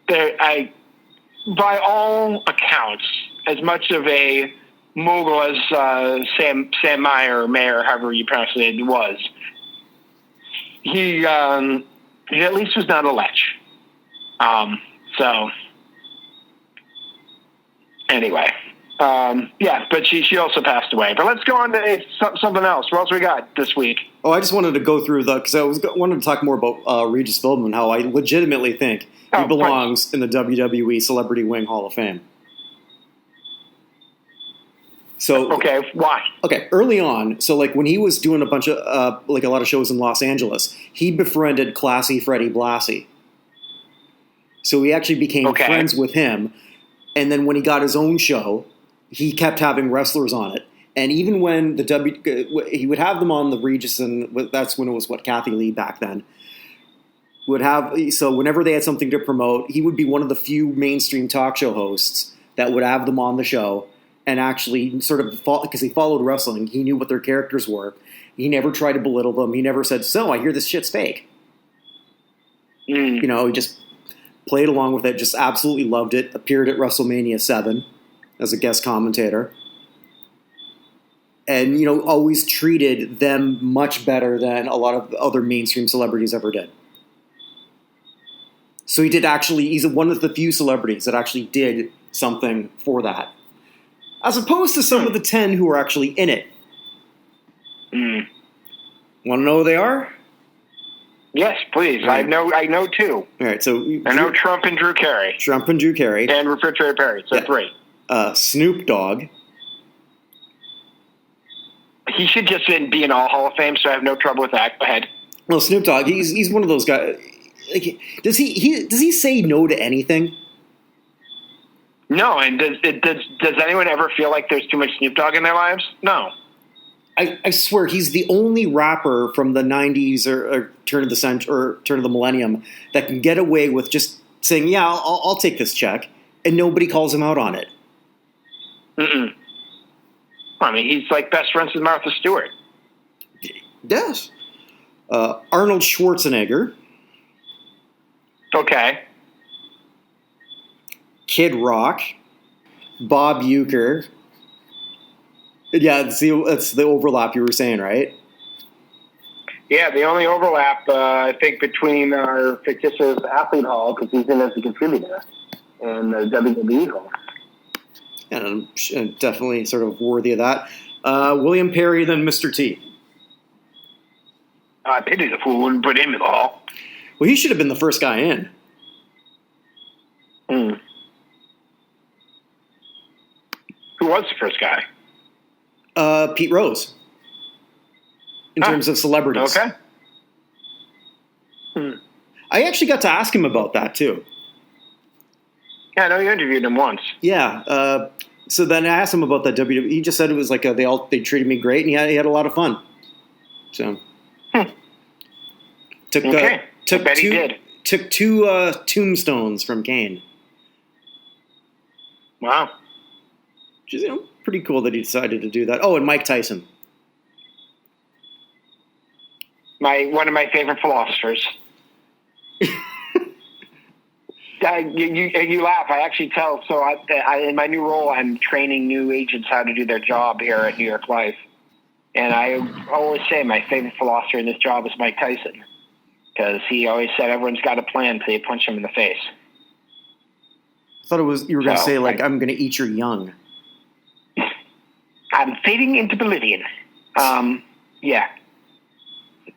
By all accounts, as much of a mogul as Sam Mayer, however you pronounce it, was, he at least was not a lech. So, anyway. Yeah, but she also passed away. But let's go on to something else. What else we got this week? Oh, I just wanted to go through because I wanted to talk more about Regis Philbin and how I legitimately think he belongs in the WWE Celebrity Wing Hall of Fame. So okay, why? Okay, early on, so like when he was doing a bunch of like a lot of shows in Los Angeles, he befriended Classy Freddie Blassie. So he actually became friends with him, and then when he got his own show, he kept having wrestlers on it. And even when he would have them on the Regis, and that's when it was Kathy Lee back then. So whenever they had something to promote, he would be one of the few mainstream talk show hosts that would have them on the show and actually sort of, because he followed wrestling, he knew what their characters were. He never tried to belittle them. He never said, so I hear this shit's fake. He just played along with it, just absolutely loved it, appeared at WrestleMania 7 as a guest commentator. And, always treated them much better than a lot of other mainstream celebrities ever did. So he's one of the few celebrities that actually did something for that. As opposed to some of the 10 who are actually in it. Want to know who they are? Yes, please. Right. I know two. All right, so I know Trump and Drew Carey. And Refrigerator Perry. So 3. Snoop Dogg. He should just be in all Hall of Fame, so I have no trouble with that. Go ahead. Well, Snoop Dogg, he's one of those guys. Like, does he say no to anything? No, and does anyone ever feel like there's too much Snoop Dogg in their lives? No. I swear he's the only rapper from the 90s or turn of the century or turn of the millennium that can get away with just saying, yeah, I'll take this check, and nobody calls him out on it. I mean, he's like best friends with Martha Stewart. Yes. Arnold Schwarzenegger. Okay. Kid Rock. Bob Uecker. Yeah, that's the overlap you were saying, right? Yeah, the only overlap, I think, between our fictitious athlete hall, because he's in as a contributor, and the WWE hall. And I'm definitely sort of worthy of that. William Perry, then Mr. T. I pity the fool wouldn't put him in the hall. Well, he should have been the first guy in. Who was the first guy? Pete Rose. In terms of celebrities. Okay. I actually got to ask him about that, too. Yeah, I know you interviewed him once. Yeah. So then I asked him about that WWE. He just said it was like they treated me great, and he had a lot of fun. So took two tombstones from Kane. Wow. Which is pretty cool that he decided to do that. Oh, and Mike Tyson. One of my favorite philosophers. You laugh. I actually tell. So I in my new role, I'm training new agents how to do their job here at New York Life. And I always say my favorite philosopher in this job is Mike Tyson. Because he always said everyone's got a plan until you punch him in the face. I thought you were going to say, I'm going to eat your young. I'm fading into oblivion. Yeah.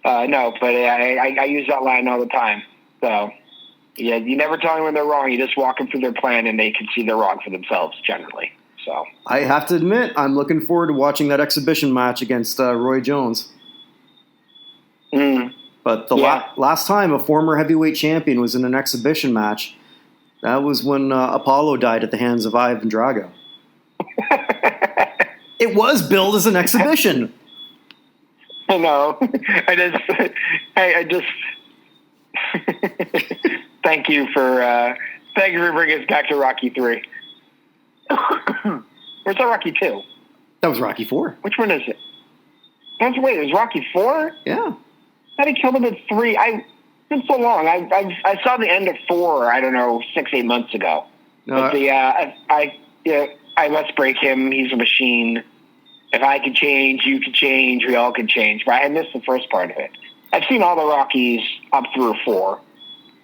No, but I use that line all the time. So, yeah, you never tell anyone they're wrong. You just walk them through their plan, and they can see they're wrong for themselves, generally. So I have to admit, I'm looking forward to watching that exhibition match against Roy Jones. But the last time a former heavyweight champion was in an exhibition match, that was when Apollo died at the hands of Ivan Drago. It was billed as an exhibition. I know. I just thank you for bringing us back to Rocky 3. Where's that Rocky 2? That was Rocky 4. Which one is it? Wait, it was Rocky 4? Yeah. I thought he killed him in 3. It's been so long. I saw the end of 4, I don't know, 6-8 months ago. No, but I let's break him. He's a machine. If I could change, you could change. We all could change. But I missed the first part of it. I've seen all the Rockies up through 4.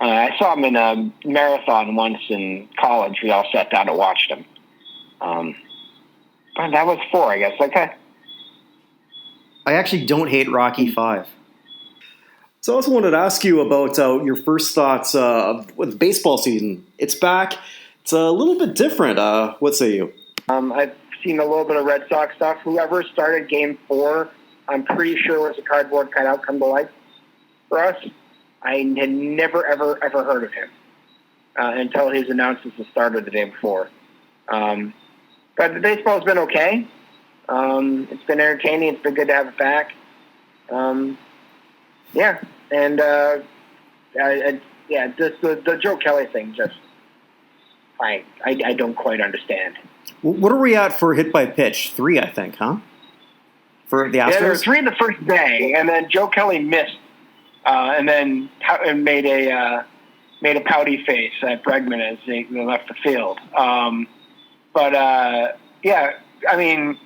I saw him in a marathon once in college. We all sat down and watched him. But that was 4, I guess. Okay. I actually don't hate Rocky 5. So I also wanted to ask you about your first thoughts with baseball season. It's back. It's a little bit different. What say you? I've seen a little bit of Red Sox stuff. Whoever started Game 4, I'm pretty sure was a cardboard cutout come to life for us. I had never, ever, ever heard of him until his announcement was started the day before. But the baseball's been okay. It's been entertaining. It's been good to have it back. Yeah, and just the Joe Kelly thing. Just I don't quite understand. What are we at for hit by pitch? 3, I think, huh? For the Astros? Yeah, there were 3 the first day, and then Joe Kelly missed, and then made a pouty face at Bregman as they left the field. Yeah, I mean,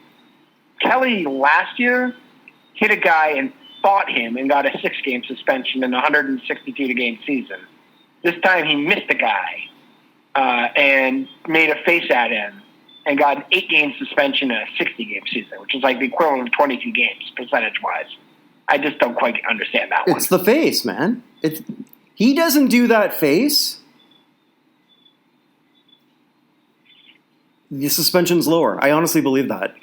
Kelly last year hit a guy and fought him and got a 6-game suspension in a 162-game season. This time he missed a guy and made a face at him and got an 8-game suspension in a 60-game season, which is like the equivalent of 22 games percentage-wise. I just don't quite understand that one. It's the face, man. He doesn't do that face. The suspension's lower. I honestly believe that.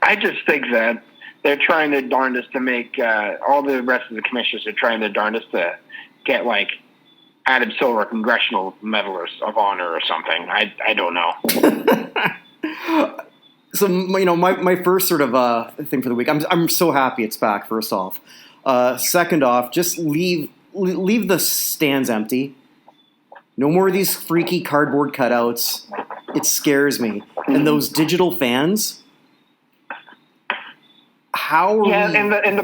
I just think that they're trying their darndest to make all the rest of the commissioners are trying their darndest to get like Adam Silver Congressional Medal of Honor or something. I don't know. So my first sort of thing for the week. I'm so happy it's back. First off, second off, just leave the stands empty. No more of these freaky cardboard cutouts. It scares me. And those digital fans. How are we... and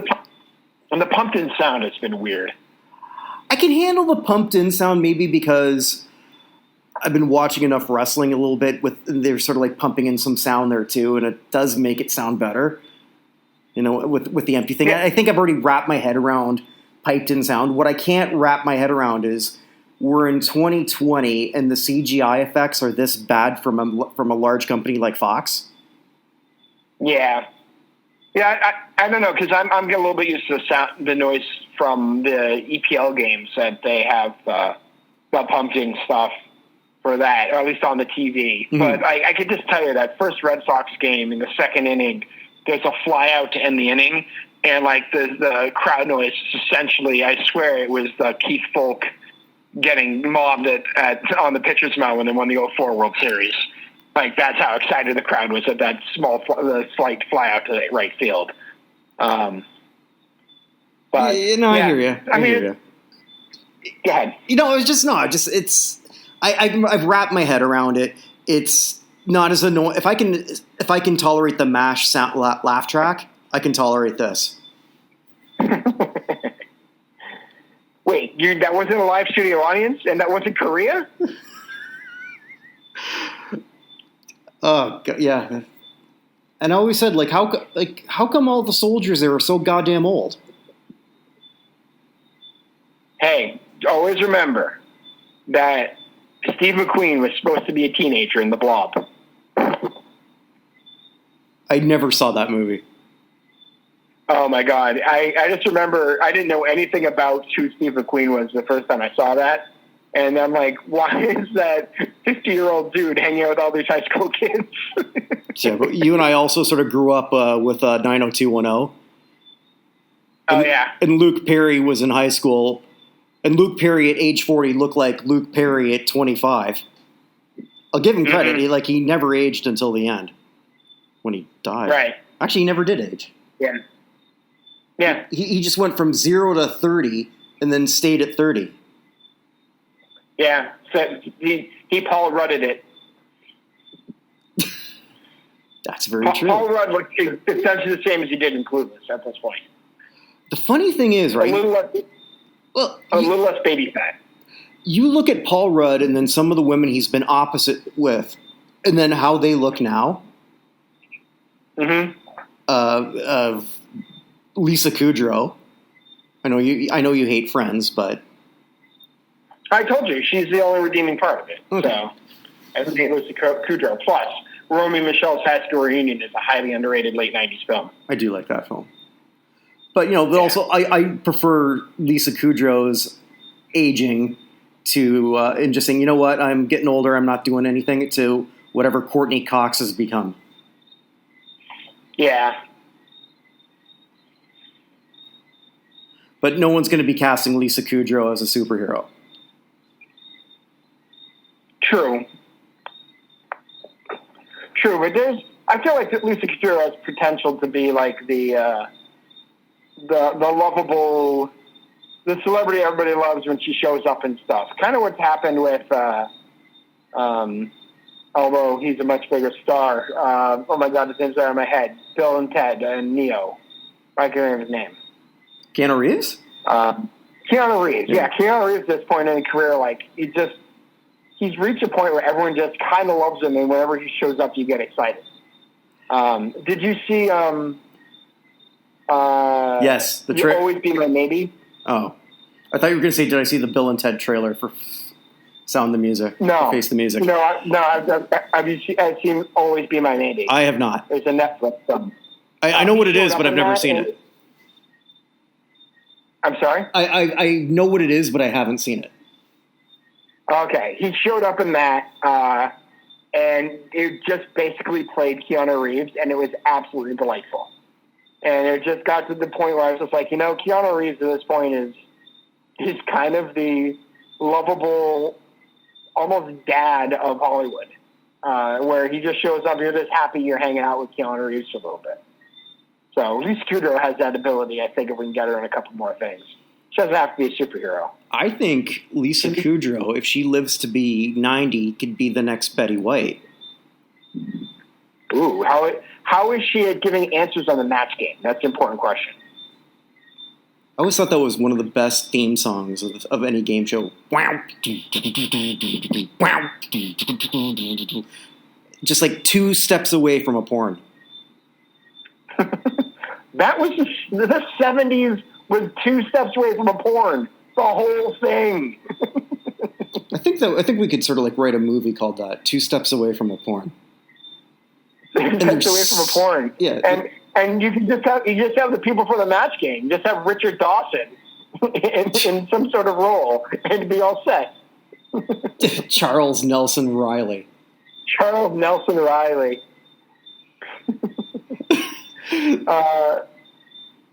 the pumped-in sound has been weird. I can handle the pumped-in sound maybe because I've been watching enough wrestling a little bit. They're sort of like pumping in some sound there too, and it does make it sound better. With the empty thing. Yeah. I think I've already wrapped my head around piped-in sound. What I can't wrap my head around is we're in 2020 and the CGI effects are this bad from a large company like Fox. Yeah. Yeah, I don't know, because I'm getting a little bit used to the noise from the EPL games that they have the pumped-in stuff for that, or at least on the TV. Mm-hmm. But I could just tell you that first Red Sox game in the second inning, there's a fly-out to end the inning, and like the crowd noise essentially, I swear it was Keith Folk getting mobbed on the pitcher's mound when they won the 2004 World Series. Like, that's how excited the crowd was at that slight fly out to right field. But I hear you. I hear you. Go ahead. It's just not. I've wrapped my head around it. It's not as annoying. If I can tolerate the MASH sound, laugh track, I can tolerate this. Wait, that wasn't a live studio audience, and that wasn't Korea? Oh, yeah. And I always said, how come all the soldiers there are so goddamn old? Hey, always remember that Steve McQueen was supposed to be a teenager in The Blob. I never saw that movie. Oh my God. I just remember I didn't know anything about who Steve McQueen was the first time I saw that. And I'm like, why is that 50-year-old dude hanging out with all these high school kids? Yeah, but you and I also sort of grew up with 90210. Oh, yeah. And Luke Perry was in high school. And Luke Perry at age 40 looked like Luke Perry at 25. I'll give him credit. Mm-hmm. He never aged until the end when he died. Right. Actually, he never did age. Yeah. Yeah. He just went from 0 to 30 and then stayed at 30. Yeah. So he Paul Rudded it. That's very true. Paul Rudd looked essentially the same as he did in Clueless at this point. The funny thing is, right? A little less baby fat. You look at Paul Rudd and then some of the women he's been opposite with, and then how they look now. Mm-hmm. Lisa Kudrow. I know you hate Friends, but I told you she's the only redeeming part of it. Okay. So I would hate Lisa Kudrow. Plus, Romy Michelle's High School Reunion is a highly underrated late '90s film. I do like that film. But also I prefer Lisa Kudrow's aging to and just saying, you know what, I'm getting older, I'm not doing anything, to whatever Courtney Cox has become. Yeah. But no one's going to be casting Lisa Kudrow as a superhero. True, but I feel like Lisa Kudrow has potential to be like the lovable, the celebrity everybody loves when she shows up and stuff. Kind of what's happened with, although he's a much bigger star. Oh my God, his name's out of my head. Bill and Ted and Neo. I can't remember his name. Keanu Reeves? Keanu Reeves. Yeah, Keanu Reeves at this point in his career, like, he's reached a point where everyone just kind of loves him, and whenever he shows up, you get excited. Did you see, yes. You'll Always Be My Maybe? Oh. I thought you were going to say, did I see the Bill and Ted trailer for Sound the Music? No. Face the Music? No, I've seen Always Be My Maybe. I have not. It's a Netflix film. I know what it is, but I've never seen it. I'm sorry? I know what it is, but I haven't seen it. Okay. He showed up in that, and it just basically played Keanu Reeves, and it was absolutely delightful. And it just got to the point where I was just like, Keanu Reeves at this point is kind of the lovable, almost dad of Hollywood, where he just shows up, you're just happy you're hanging out with Keanu Reeves for a little bit. So Lisa Kudrow has that ability, I think, if we can get her in a couple more things. She doesn't have to be a superhero. I think Lisa Kudrow, if she lives to be 90, could be the next Betty White. Ooh, how is she at giving answers on the Match Game? That's an important question. I always thought that was one of the best theme songs of any game show. Just like 2 steps away from a porn. That was the 70s was 2 steps away from a porn. The whole thing. I think we could sort of like write a movie called that, 2 Steps Away from a Porn. 2 steps away from a porn. Yeah. And you can just have the people for the Match Game. Just have Richard Dawson in some sort of role and be all set. Charles Nelson Riley. Charles Nelson Riley.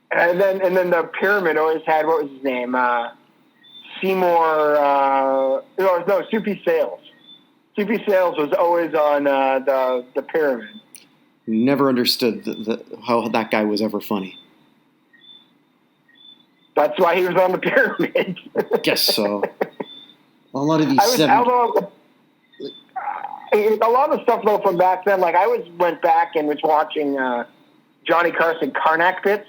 And then the pyramid always had, what was his name? Soupy Sales. Soupy Sales was always on the pyramid. Never understood how that guy was ever funny. That's why he was on the pyramid. Guess so. A lot of these a lot of stuff though from back then. Like I went back and was watching Johnny Carson Karnak bits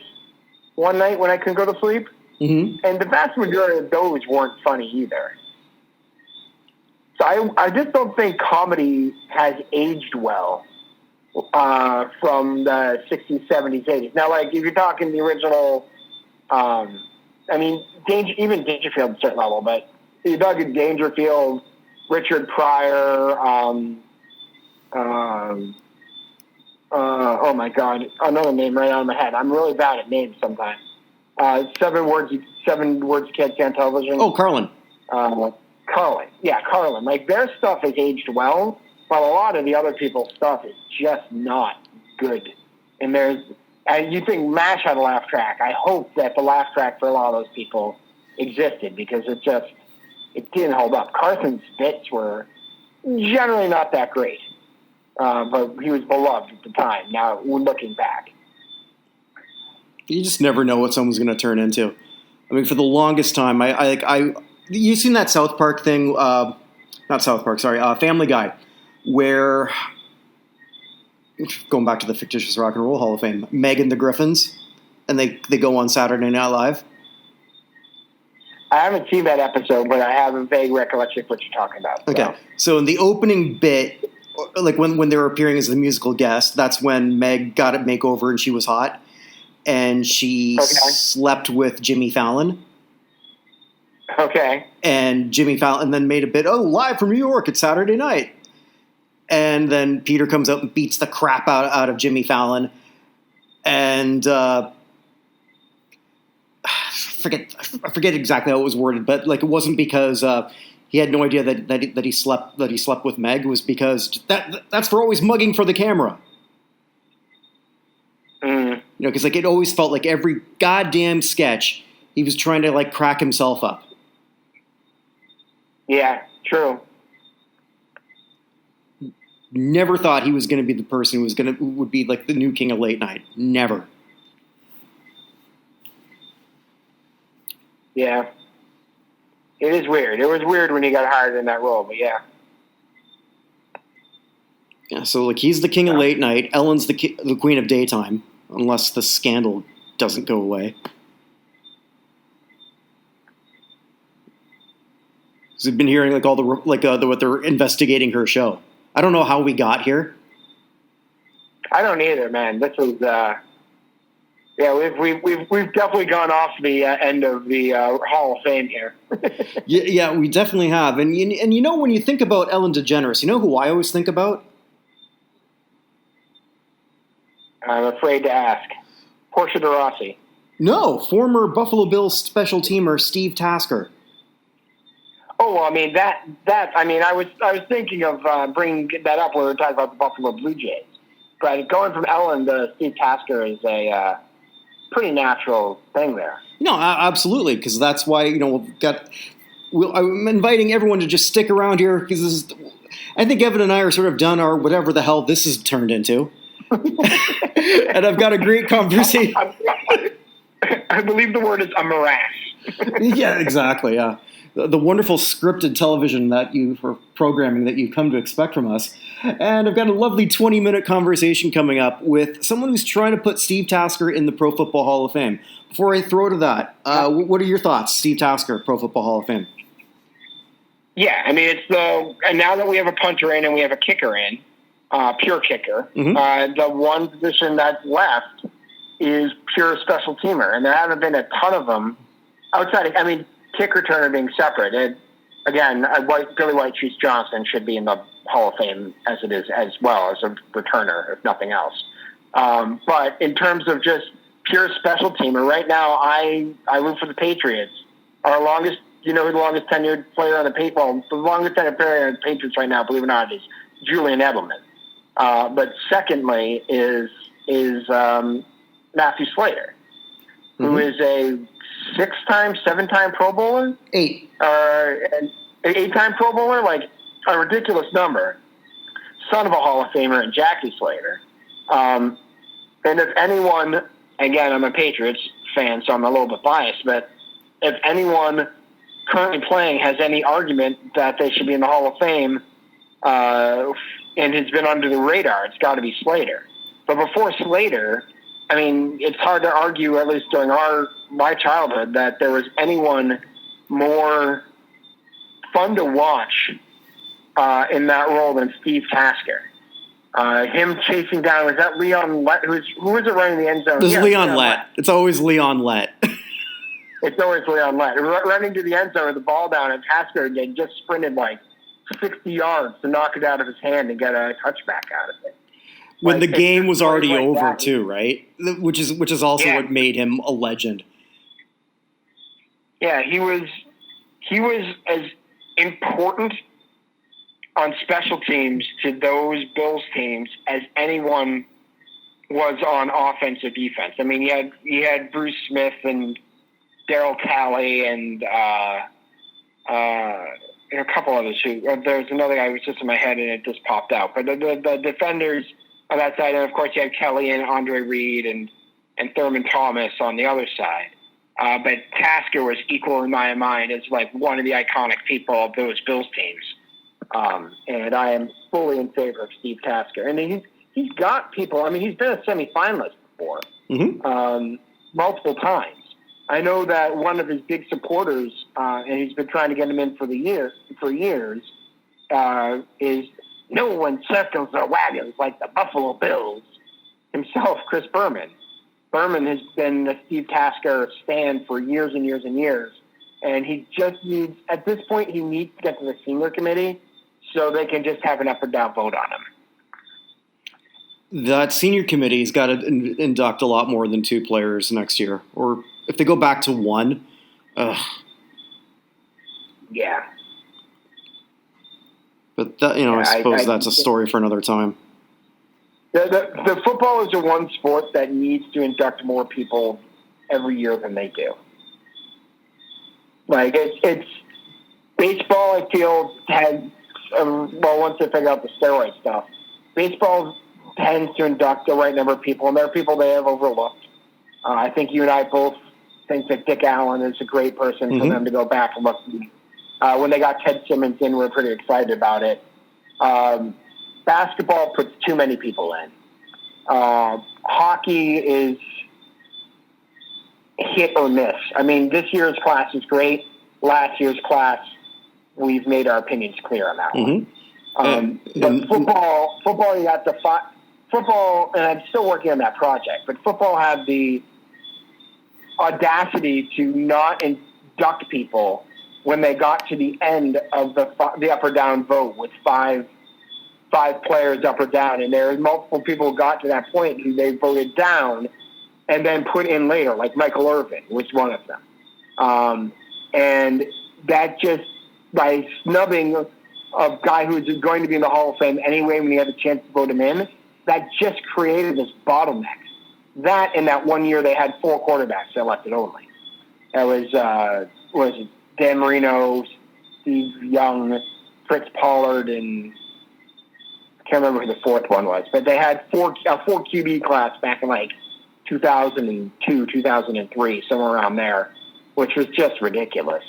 one night when I couldn't go to sleep, and the vast majority of those weren't funny either. So I just don't think comedy has aged well from the 60s, 70s, 80s. Now, like, if you're talking the original, even Dangerfield at a certain level, but if you're talking Dangerfield, Richard Pryor, Oh my God, another name right out of my head. I'm really bad at names sometimes. 7 words you can't see on television. Oh, Carlin. Carlin. Yeah, Carlin. Like, their stuff has aged well, but a lot of the other people's stuff is just not good. And you think MASH had a laugh track. I hope that the laugh track for a lot of those people existed, because it didn't hold up. Carson's bits were generally not that great. But he was beloved at the time. Now, looking back, You just never know what someone's going to turn into. I mean, for the longest time, you've seen that South Park thing, not South Park, sorry, Family Guy, where, going back to the fictitious Rock and Roll Hall of Fame, Meg and the Griffins, and they go on Saturday Night Live. I haven't seen that episode, but I have a vague recollection of what you're talking about. So. Okay, so in the opening bit, like when they were appearing as the musical guest, that's when Meg got a makeover and she was hot. And she slept with Jimmy Fallon. Okay. And Jimmy Fallon then made a bit, live from New York, it's Saturday night. And then Peter comes out and beats the crap out of Jimmy Fallon. And I forget exactly how it was worded, but like, it wasn't because he had no idea that he slept with Meg. It was because that's for always mugging for the camera. You know, because like it always felt like every goddamn sketch he was trying to like crack himself up. Yeah, true. Never thought he was going to be the person who would be like the new king of late night. Never. Yeah, it is weird. It was weird when he got hired in that role, but yeah. Yeah, so like he's the king of late night. Ellen's the queen of daytime. Unless the scandal doesn't go away. So we've been hearing like all the what they're investigating her show. I don't know how we got here. I don't either, man. This is we've definitely gone off the end of the Hall of Fame here. yeah, we definitely have. And you know, when you think about Ellen DeGeneres, you know who I always think about? I'm afraid to ask. Portia de Rossi. No, former Buffalo Bills special teamer Steve Tasker. Oh, well, I mean I was thinking of bringing that up when we were talking about the Buffalo Blue Jays. But going from Ellen to Steve Tasker is a pretty natural thing there. No, absolutely, because that's why I'm inviting everyone to just stick around here, because I think Evan and I are sort of done our whatever the hell this has turned into. And I've got a great conversation. I believe the word is a morass. Yeah, exactly. Yeah, the wonderful scripted television for programming that you've come to expect from us. And I've got a lovely 20-minute conversation coming up with someone who's trying to put Steve Tasker in the Pro Football Hall of Fame. Before I throw to that, what are your thoughts, Steve Tasker, Pro Football Hall of Fame? Yeah, I mean, and now that we have a punter in and we have a kicker in, pure kicker. Mm-hmm. The one position that's left is pure special teamer, and there haven't been a ton of them outside of, kick returner being separate. Billy White Cheese Johnson should be in the Hall of Fame as it is, as well as a returner, if nothing else. But in terms of just pure special teamer, right now I root for the Patriots. Our longest, who the longest tenured player on the Patriots? Well, the longest tenured player on the Patriots right now, believe it or not, is Julian Edelman. But secondly is Matthew Slater, who is a 7-time Pro Bowler? 8. An 8-time Pro Bowler? Like, a ridiculous number. Son of a Hall of Famer and Jackie Slater. And if anyone, again, I'm a Patriots fan, so I'm a little bit biased, but if anyone currently playing has any argument that they should be in the Hall of Fame, and has been under the radar, it's got to be Slater. But before Slater, it's hard to argue, at least during my childhood, that there was anyone more fun to watch in that role than Steve Tasker. Him chasing down, was that Leon Lett? Who was it running the end zone? This is Leon Lett. It's always Leon Lett. It's always Leon Lett. Running to the end zone with the ball down, and Tasker again just sprinted like 60 yards to knock it out of his hand and get a touchback out of it. when Like, the game was already like over that. too, right? Which is also Yeah. what made him a legend. Yeah, he was as important on special teams to those Bills teams as anyone was on offense or defense. I mean, you had Bruce Smith and Darryl Calley and a couple others who. There's another guy who was just in my head and it just popped out. But the defenders on that side, and of course you had Kelly and Andre Reed and Thurman Thomas on the other side. But Tasker was equal in my mind as like one of the iconic people of those Bills teams. And I am fully in favor of Steve Tasker. And he's got people. I mean, he's been a semifinalist before, multiple times. I know that one of his big supporters, and he's been trying to get him in for years, is no one circles their wagons like the Buffalo Bills. Himself, Chris Berman. Berman has been the Steve Tasker stand for years and years and years. And he just needs, at this point, he needs to get to the senior committee so they can just have an up or down vote on him. That senior committee's got to induct a lot more than 2 players next year. Or if they go back to 1, Yeah. But that, I suppose that's a story for another time. The football is the one sport that needs to induct more people every year than they do. Like, it's baseball, I feel, had, once they figure out the steroid stuff, baseball tends to induct the right number of people, and there are people they have overlooked. I think you and I both think that Dick Allen is a great person for them to go back and look. When they got Ted Simmons in, we were pretty excited about it. Basketball puts too many people in. Hockey is hit or miss. I mean, this year's class is great. Last year's class, we've made our opinions clear on that one. But football, you got football, and I'm still working on that project, but football had the audacity to not induct people when they got to the end of the up or down vote with five players up or down, and there were multiple people who got to that point who they voted down and then put in later, like Michael Irvin was one of them. And that just, by snubbing a guy who's going to be in the Hall of Fame anyway when you have a chance to vote him in, that just created this bottleneck. That in that one year they had 4 quarterbacks elected only. It was Dan Marino, Steve Young, Fritz Pollard, and I can't remember who the 4th one was. But they had a 4 QB class back in like 2002, 2003, somewhere around there, which was just ridiculous.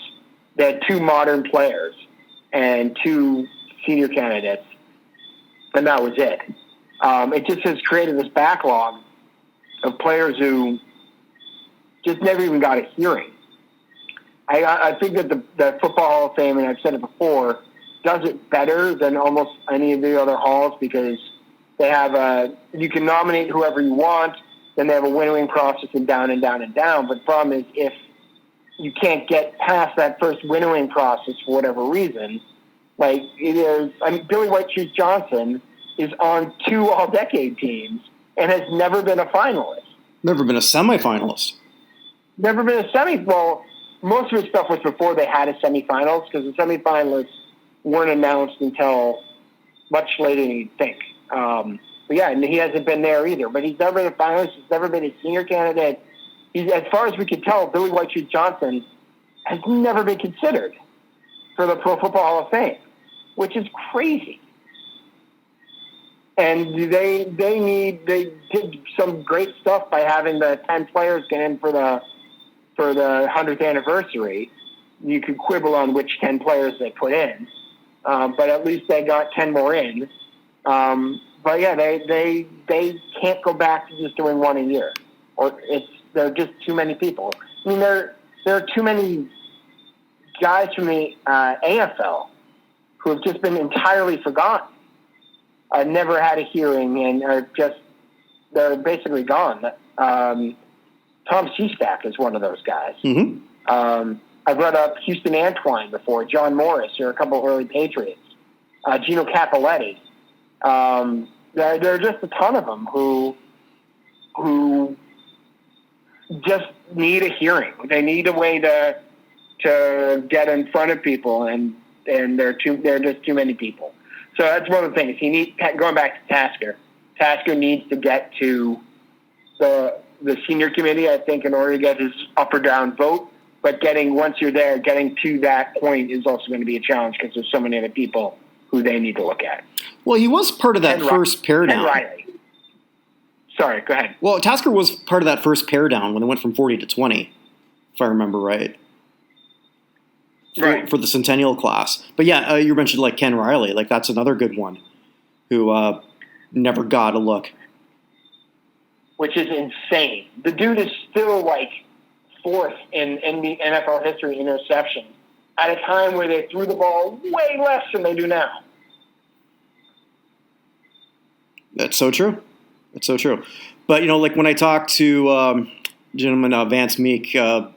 They had 2 modern players and 2 senior candidates, and that was it. It just has created this backlog of players who just never even got a hearing. I think that the Football Hall of Fame, and I've said it before, does it better than almost any of the other halls because they have you can nominate whoever you want, then they have a winnowing process and down and down and down. But the problem is if you can't get past that first winnowing process for whatever reason, like it is, I mean, Billy White Shoes Johnson is on 2 all-decade teams and has never been a finalist. Never been a semifinalist. Never been a semi. Well, most of his stuff was before they had a semifinals because the semifinalists weren't announced until much later than you'd think. But yeah, and he hasn't been there either. But he's never been a finalist. He's never been a senior candidate. As far as we could tell, Billy White Shoes Johnson has never been considered for the Pro Football Hall of Fame, which is crazy. And they did some great stuff by having the 10 players get in for the 100th anniversary. You could quibble on which 10 players they put in, but at least they got 10 more in. But yeah, they can't go back to just doing 1 a year, or there are just too many people. I mean, there are too many guys from the AFL who have just been entirely forgotten. Never had a hearing and they're basically gone. Tom Seastack is one of those guys. I've brought up Houston Antwine before, John Morris, or a couple of early Patriots, Gino Capoletti. There are just a ton of them who just need a hearing. They need a way to get in front of people, and there are just too many people. So that's one of the things. Going back to Tasker. Tasker needs to get to the senior committee, I think, in order to get his up or down vote. But once you're there, getting to that point is also going to be a challenge because there's so many other people who they need to look at. Well, he was part of that first pair down. Riley. Sorry, go ahead. Well, Tasker was part of that first pair down when they went from 40 to 20, if I remember right. Right. For the Centennial class. But yeah, you mentioned like Ken Riley. Like that's another good one who never got a look. Which is insane. The dude is still like fourth in the NFL history interception at a time where they threw the ball way less than they do now. That's so true. It's so true. But, like when I talked to gentleman Vance Meek, the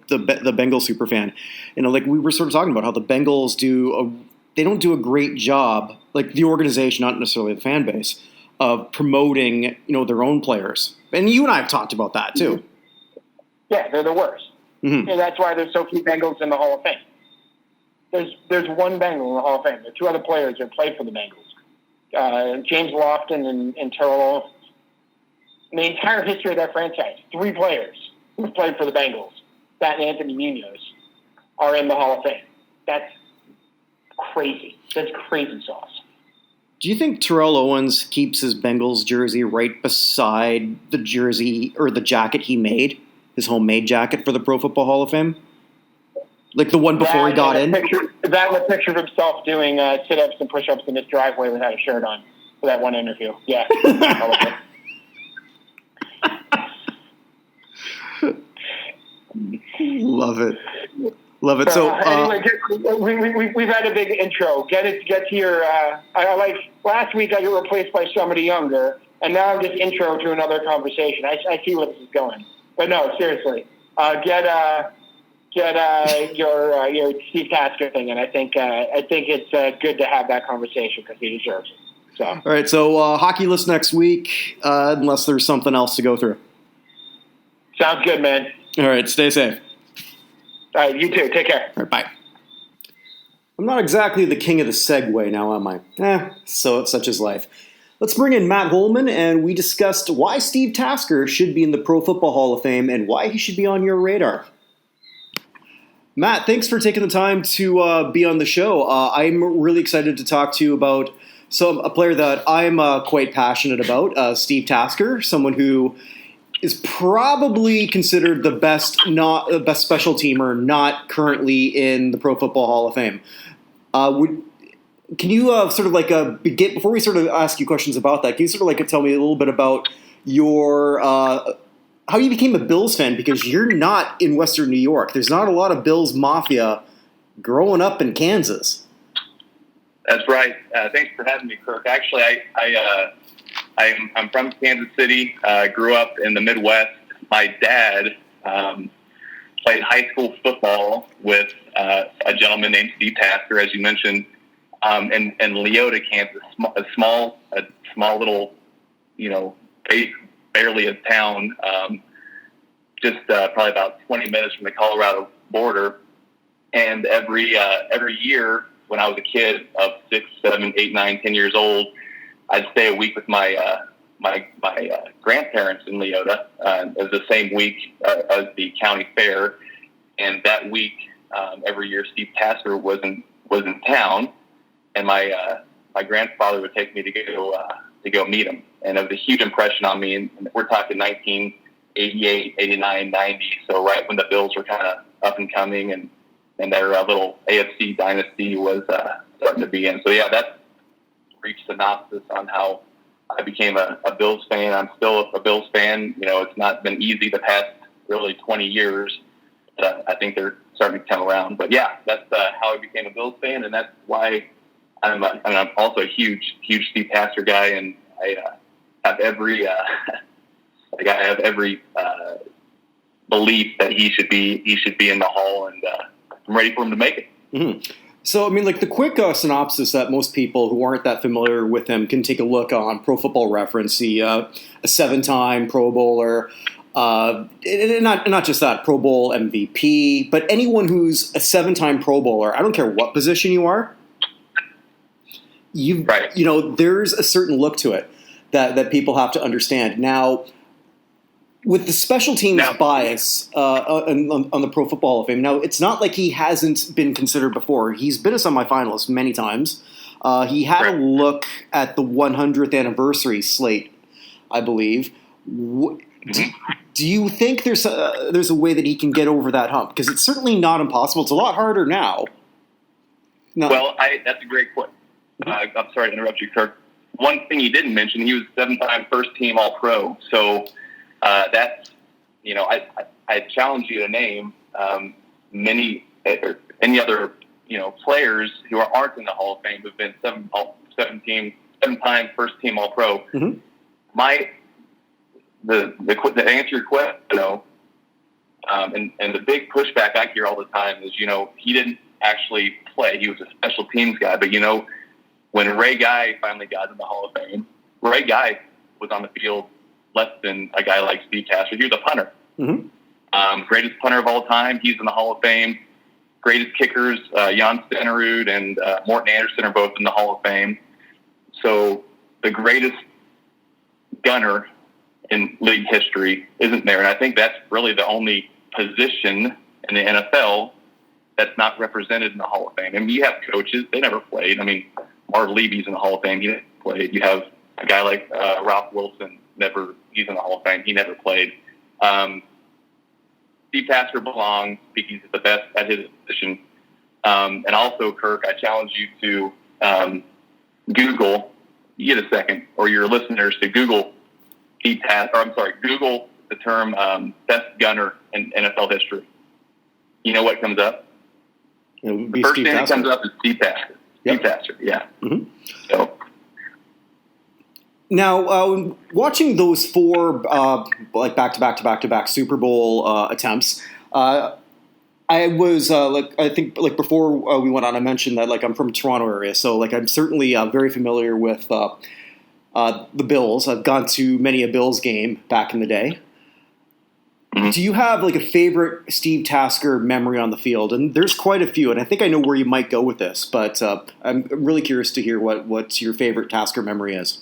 Bengals super fan, like we were sort of talking about how the Bengals they don't do a great job, like the organization, not necessarily the fan base, of promoting, their own players. And you and I have talked about that too. Mm-hmm. Yeah, they're the worst. Mm-hmm. And that's why there's so few Bengals in the Hall of Fame. There's one Bengal in the Hall of Fame. There are two other players that played for the Bengals. James Lofton and Terrell Owens. In the entire history of that franchise, 3 players who played for the Bengals, that and Anthony Munoz, are in the Hall of Fame. That's crazy. That's crazy sauce. Do you think Terrell Owens keeps his Bengals jersey right beside the jersey or the jacket he made, his homemade jacket for the Pro Football Hall of Fame? Like the one before he got in? That and a picture of himself doing sit-ups and push-ups in his driveway without a shirt on for that one interview. Yeah. Love it. Love it. So anyway, we've had a big intro. Get to your. Last week I got replaced by somebody younger, and now I'm just intro to another conversation. I see where this is going, but no, seriously, get your Steve Tasker thing, and I think it's good to have that conversation because he deserves it. So all right, so hockey list next week, unless there's something else to go through. Sounds good, man. All right, stay safe. All right, you too. Take care. All right, bye. I'm not exactly the king of the segue now, am I? So such is life. Let's bring in Matt Holman, and we discussed why Steve Tasker should be in the Pro Football Hall of Fame and why he should be on your radar. Matt, thanks for taking the time to be on the show. I'm really excited to talk to you about a player that I'm quite passionate about, Steve Tasker, someone who is probably considered the best special teamer not currently in the Pro Football Hall of Fame. Can you before we sort of ask you questions about that, can you sort of tell me a little bit about your how you became a Bills fan? Because you're not in Western New York. There's not a lot of Bills Mafia growing up in Kansas. That's right. Thanks for having me, Kirk. Actually, I'm from Kansas City. Grew up in the Midwest. My dad played high school football with a gentleman named Steve Tasker, as you mentioned, in Leota, Kansas, a small little, barely a town, just probably about 20 minutes from the Colorado border. And every year when I was a kid of 6, 7, 8, 9, 10 years old, I'd stay a week with my grandparents in Leota. It was the same week as the county fair, and that week, every year, Steve Tasker was in town, and my grandfather would take me to go meet him, and it was a huge impression on me. And we're talking 1988, 89, 90, so right when the Bills were kind of up and coming, and their little AFC dynasty was starting to begin. So yeah, that's brief synopsis on how I became a Bills fan. I'm still a Bills fan. It's not been easy the past really 20 years. I think they're starting to come around. But yeah, that's how I became a Bills fan, and that's why I'm also a huge Steve Tasker guy, and I have every belief that he should be in the Hall, and I'm ready for him to make it. Mm-hmm. So, I mean, like the quick synopsis that most people who aren't that familiar with him can take a look on Pro Football Reference. He a 7-time Pro Bowler, and not just that, Pro Bowl MVP, but anyone who's a 7-time Pro Bowler, I don't care what position you are, there's a certain look to it that people have to understand. Now, with the special teams bias on the Pro Football Hall of Fame, now it's not like he hasn't been considered before. He's been a semifinalist many times. He had a look at the 100th anniversary slate, I believe. Do you think there's a way that he can get over that hump? Because it's certainly not impossible. It's a lot harder now. No. Well, that's a great point. I'm sorry to interrupt you, Kirk. One thing he didn't mention, he was 7-time first-team All-Pro. So that's, I challenge you to name any other, players who aren't in the Hall of Fame who've been 7-time first-team All-Pro. Mm-hmm. The answer to your question, and the big pushback I hear all the time is, he didn't actually play. He was a special teams guy. But, when Ray Guy finally got in the Hall of Fame, Ray Guy was on the field less than a guy like Steve Tasker. He was a punter. Mm-hmm. Greatest punter of all time. He's in the Hall of Fame. Greatest kickers, Jan Stenerud and Morton Anderson are both in the Hall of Fame. So the greatest gunner in league history isn't there. And I think that's really the only position in the NFL that's not represented in the Hall of Fame. I mean, you have coaches. They never played. I mean, Marv Levy's in the Hall of Fame. He never played. You have a guy like Ralph Wilson. He's in the Hall of Fame. He never played. Steve Tasker belongs because he's the best at his position. And also, Kirk, I challenge you to Google, you get a second, or your listeners to Google Google the term best gunner in NFL history. You know what comes up? The first thing that comes up is Steve Tasker. Yep. Steve Tasker, yeah. Mm-hmm. So. Now, watching those 4 back-to-back Super Bowl attempts, I was I think before we went on, I mentioned that I'm from the Toronto area, so I'm certainly very familiar with the Bills. I've gone to many a Bills game back in the day. Mm-hmm. Do you have a favorite Steve Tasker memory on the field? And there's quite a few, and I think I know where you might go with this, but I'm really curious to hear what your favorite Tasker memory is.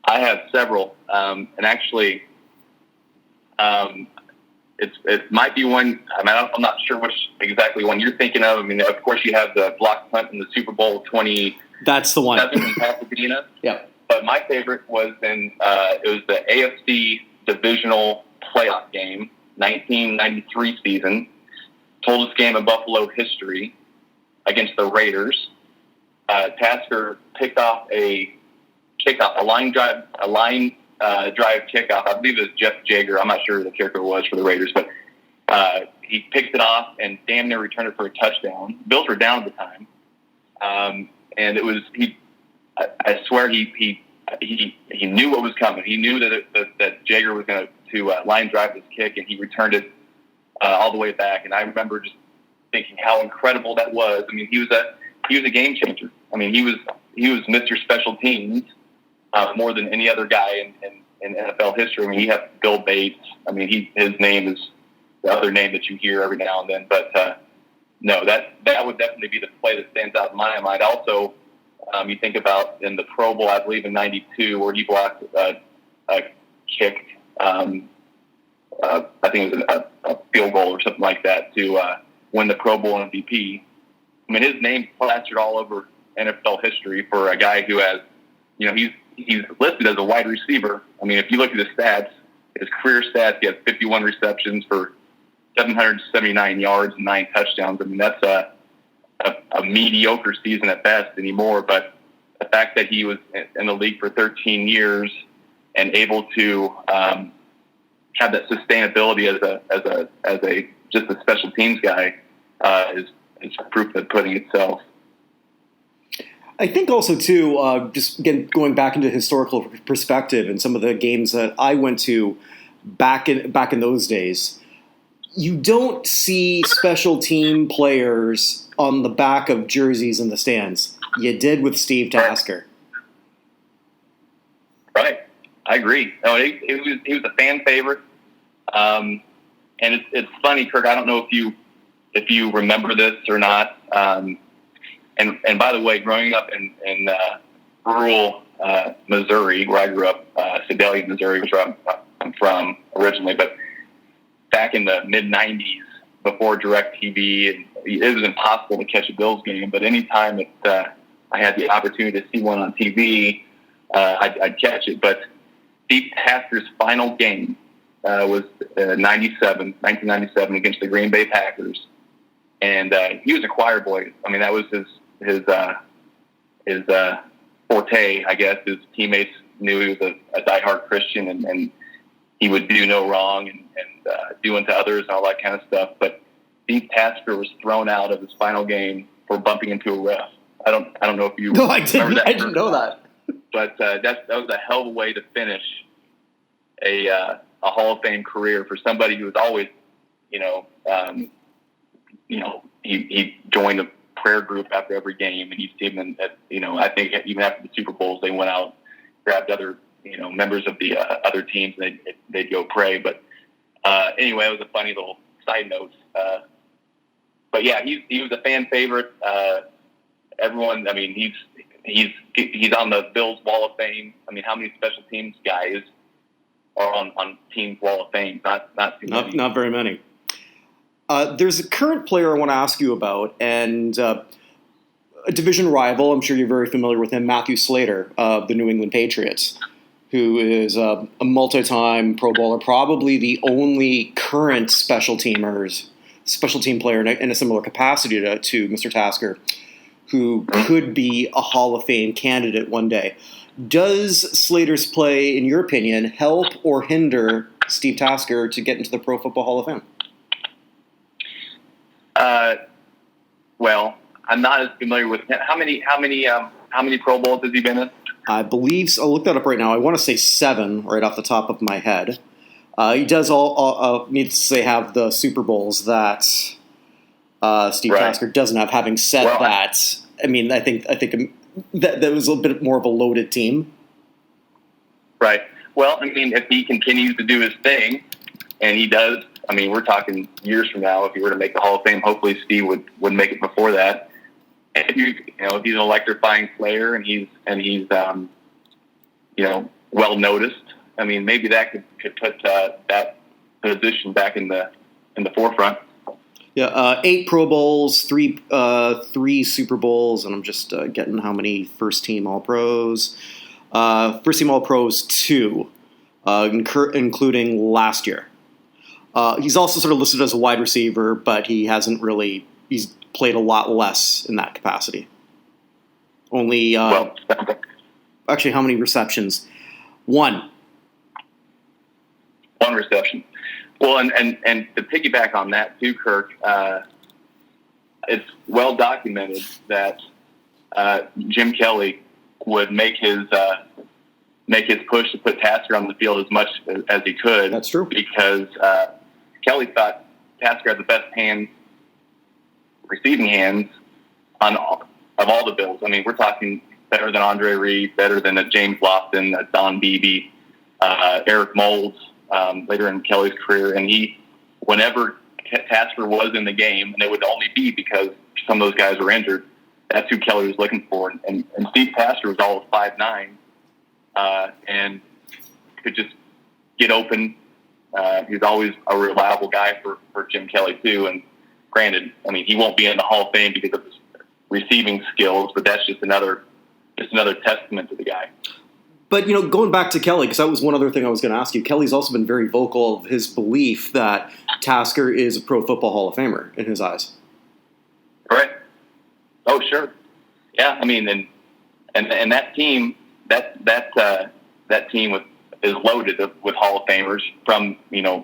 I have several, and actually, it might be one. I'm not sure which exactly one you're thinking of. I mean, of course, you have the block punt in the Super Bowl 20. That's the one. In Pasadena. Yeah. But my favorite was it was the AFC divisional playoff game, 1993 season, oldest game in Buffalo history against the Raiders. Tasker picked off a line drive kickoff. I believe it was Jeff Jager. I'm not sure who the kicker was for the Raiders, but he picked it off and damn near returned it for a touchdown. Bills were down at the time, and it was I swear he knew what was coming. He knew that Jager was going to line drive this kick, and he returned it all the way back. And I remember just thinking how incredible that was. I mean, he was a game changer. I mean, he was Mr. Special Teams more than any other guy in NFL history. I mean, he had Bill Bates. I mean, his name is the other name that you hear every now and then. But no, that would definitely be the play that stands out in my mind. Also, you think about in the Pro Bowl, I believe in '92, where he blocked a kick. I think it was a field goal or something like that to win the Pro Bowl MVP. I mean, his name's plastered all over NFL history for a guy who has, he's listed as a wide receiver. I mean, if you look at his stats, his career stats, he has 51 receptions for 779 yards and 9 touchdowns. I mean, that's a mediocre season at best anymore. But the fact that he was in the league for 13 years and able to have that sustainability as a just a special teams guy is proof of the pudding itself. I think also too, just again going back into historical perspective and some of the games that I went to back in those days, you don't see special team players on the back of jerseys in the stands. You did with Steve Tasker. Right. I agree. No, he was a fan favorite. And it's funny, Kirk, I don't know if you remember this or not. And by the way, growing up in rural Missouri, where I grew up, Sedalia, Missouri, which I'm from originally, but back in the mid-'90s, before DirecTV, and it was impossible to catch a Bills game, but anytime I had the opportunity to see one on TV, I'd catch it. But Steve Tasker's final game was 1997 against the Green Bay Packers. And he was a choir boy. I mean, that was his forte, I guess. His teammates knew he was a diehard Christian, and he would do no wrong and do unto others and all that kind of stuff. But Steve Tasker was thrown out of his final game for bumping into a ref. I don't know if you no, I didn't know that. But that was a hell of a way to finish a Hall of Fame career for somebody who was always, he joined a prayer group after every game, and even I think even after the Super Bowls, they went out, grabbed other members of the other teams, and they'd go pray. But anyway, it was a funny little side note. But yeah, he was a fan favorite. Everyone, I mean, he's on the Bills Wall of Fame. I mean, how many special teams guys are on Teams Wall of Fame? Not too many. Not very many. There's a current player I want to ask you about, and a division rival. I'm sure you're very familiar with him, Matthew Slater of the New England Patriots, who is a multi-time Pro Bowler, probably the only current special team player in a similar capacity to Mr. Tasker, who could be a Hall of Fame candidate one day. Does Slater's play, in your opinion, help or hinder Steve Tasker to get into the Pro Football Hall of Fame? Well, I'm not as familiar with him. How many Pro Bowls has he been in? I believe so. I'll look that up right now. I want to say 7 right off the top of my head. He does needs to say have the Super Bowls that Steve Tasker doesn't have. Having said that, I mean, I think that was a little bit more of a loaded team. Right. Well, I mean, if he continues to do his thing, and he does, I mean, we're talking years from now. If he were to make the Hall of Fame, hopefully Steve would make it before that. And if he's an electrifying player and he's well noticed, I mean, maybe that could put that position back in the forefront. Yeah, 8 Pro Bowls, 3 Super Bowls, and I'm just getting how many first team All Pros. First team All Pros 2, including last year. He's also sort of listed as a wide receiver, but he's played a lot less in that capacity. Only, actually, how many receptions? 1. 1 reception. Well, and to piggyback on that too, Kirk, it's well documented that Jim Kelly would make his push to put Tasker on the field as much as he could. That's true. Because Kelly thought Tasker had the best receiving hands of all the Bills. I mean, we're talking better than Andre Reed, better than James Lofton, Don Beebe, Eric Moulds later in Kelly's career. And whenever Tasker was in the game, and it would only be because some of those guys were injured, that's who Kelly was looking for. And Steve Tasker was all of 5'9", and could just get open. He's always a reliable guy for Jim Kelly too. And granted, I mean, he won't be in the Hall of Fame because of his receiving skills, but that's just another testament to the guy. But, going back to Kelly, because that was one other thing I was going to ask you, Kelly's also been very vocal of his belief that Tasker is a Pro Football Hall of Famer in his eyes. Right. Oh, sure. Yeah, I mean, and that team, that team is loaded with Hall of Famers from the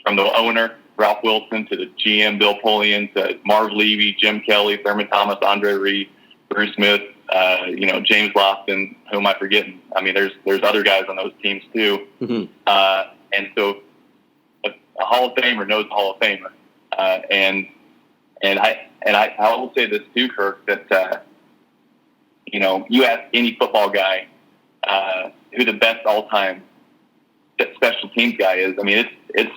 owner, Ralph Wilson, to the GM, Bill Polian, to Marv Levy, Jim Kelly, Thurman Thomas, Andre Reed, Bruce Smith, James Lofton, who am I forgetting? I mean, there's other guys on those teams too. Mm-hmm. And so a Hall of Famer knows a Hall of Famer. And I will say this too, Kirk, that you ask any football guy who the best all-time special teams guy is. I mean, it's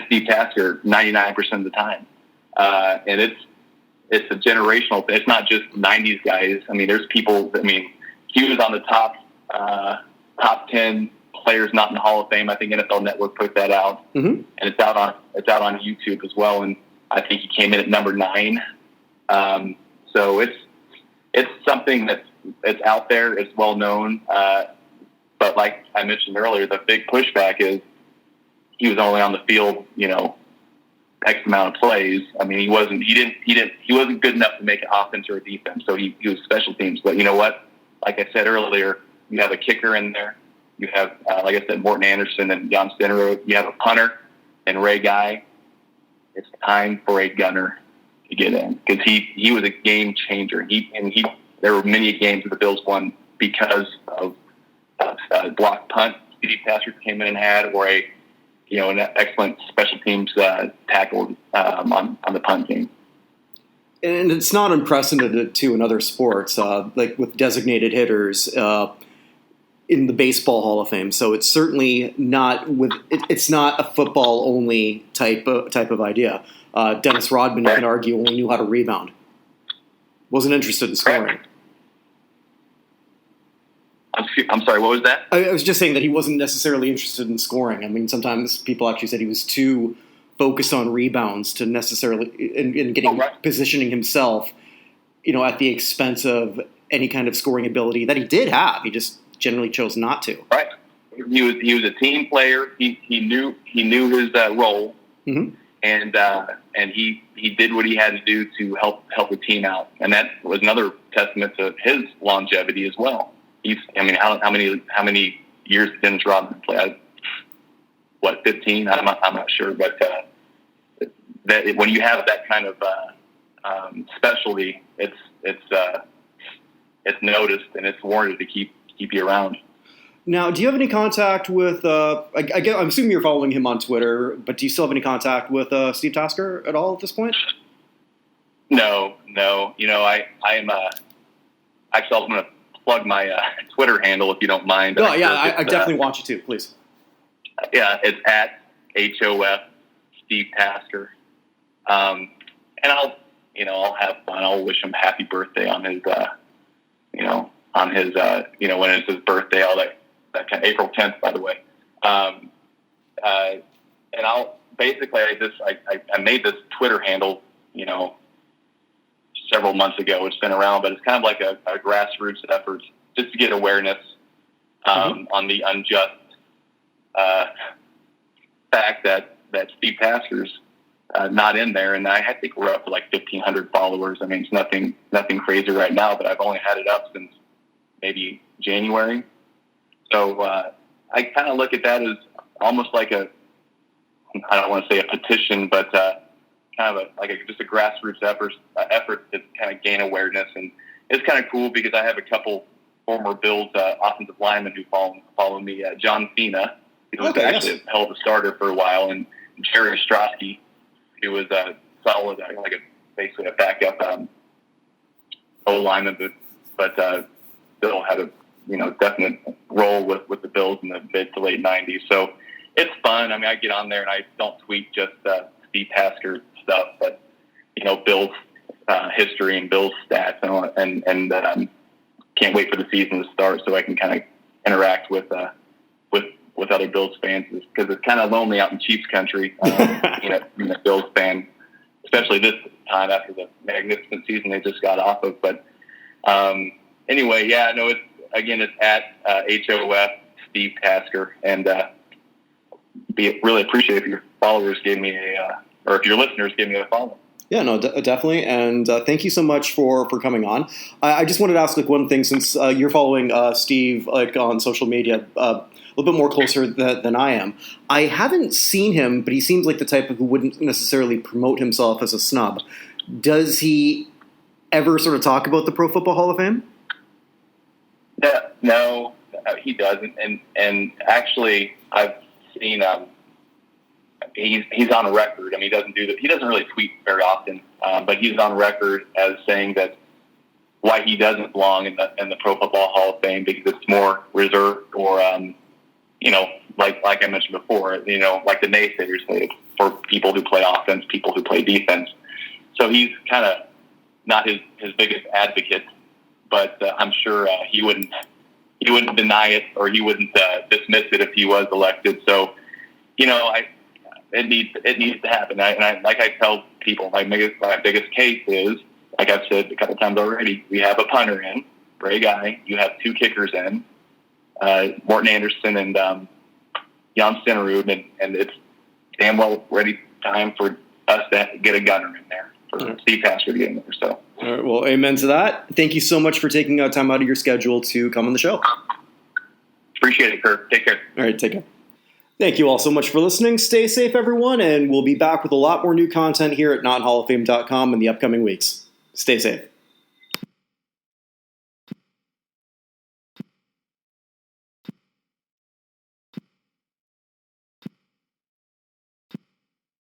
Steve Tasker 99% of the time, and it's a generational thing. It's not just '90s guys. I mean, there's people. I mean, he was on the top 10 players not in the Hall of Fame. I think NFL Network put that out, and it's out on YouTube as well. And I think he came in at number 9. So it's something that's out there. It's well known. But like I mentioned earlier, the big pushback is he was only on the field, X amount of plays. I mean, he wasn't good enough to make an offense or a defense. So he was special teams. But you know what? Like I said earlier, you have a kicker in there. You have, like I said, Morton Anderson and Jan Stenerud. You have a punter and Ray Guy. It's time for a gunner to get in because he was a game changer. There were many games that the Bills won because of a block punt Steve Tasker came in and had, or an excellent special teams tackle on the punt game. And it's not unprecedented too in other sports, like with designated hitters in the Baseball Hall of Fame. So it's certainly not it's not a football only type of idea. Dennis Rodman, you can argue, only knew how to rebound. Wasn't interested in scoring. I'm sorry, what was that? I was just saying that he wasn't necessarily interested in scoring. I mean, sometimes people actually said he was too focused on rebounds to necessarily in getting positioning himself, at the expense of any kind of scoring ability that he did have. He just generally chose not to. Right. He was a team player. He knew his role, and he did what he had to do to help the team out, and that was another testament to his longevity as well. How many years did Dennis Rodman play? 15? I'm not sure, but that when you have that kind of specialty, it's noticed and it's warranted to keep you around. Now, do you have any contact with? I'm assuming you're following him on Twitter, but do you still have any contact with Steve Tasker at all at this point? No. I am actually I'm going to plug my Twitter handle if you don't mind. Oh yeah, I definitely want you to, please. Yeah, it's at HOF Steve Tasker, and I'll have fun. I'll wish him happy birthday on his when it's his birthday, all that kind of April 10th, by the way. And I'll basically I made this Twitter handle, several months ago. It's been around, but it's kind of like a grassroots effort just to get awareness on the unjust fact that Steve Tasker's not in there. And I think we're up to like 1,500 followers. I mean, it's nothing crazy right now, but I've only had it up since just January. So I kind of look at that as almost like I don't want to say a petition, but kind of just a grassroots effort to kind of gain awareness. And it's kind of cool because I have a couple former Bills offensive linemen who follow me. John Cena, who was actually a hell of a starter for a while, and Jerry Ostrowski, who was solid, basically a backup O-lineman, but Bill had a definite role with the Bills in the mid to late 90s. So it's fun. I mean, I get on there and I don't tweet just Steve Tasker stuff, but Bill's history and Bill's stats, and can't wait for the season to start so I can kind of interact with other Bills fans, because it's kind of lonely out in Chiefs country, being a Bills fan, especially this time after the magnificent season they just got off of. But anyway, yeah, no, it's at HOF Steve Tasker, and really appreciate if your followers gave me or if your listeners gave me a follow. Yeah, no, definitely, and thank you so much for coming on. I just wanted to ask one thing, since you're following Steve on social media a little bit more closer than I am. I haven't seen him, but he seems like the type who wouldn't necessarily promote himself as a snub. Does he ever sort of talk about the Pro Football Hall of Fame? No, he doesn't. And actually, I've seen he's on record. I mean, he doesn't really tweet very often, but he's on record as saying that why he doesn't belong in the Pro Football Hall of Fame, because it's more reserved or like I mentioned before, like the naysayers say, for people who play offense, people who play defense. So he's kind of not his biggest advocate, but I'm sure he wouldn't deny it, or he wouldn't dismiss it if he was elected. So, it needs to happen. Like I tell people, my biggest case is, like I've said a couple times already, we have a punter in, great guy. You have 2 kickers in, Morton Anderson and Jan Stenerud, and it's damn well ready time for us to get a gunner in there, for Steve Tasker to get in there. So, all right, well, amen to that. Thank you so much for taking time out of your schedule to come on the show. Appreciate it, Kirk. Take care. All right, take care. Thank you all so much for listening. Stay safe, everyone, and we'll be back with a lot more new content here at NotHallOfFame.com in the upcoming weeks. Stay safe.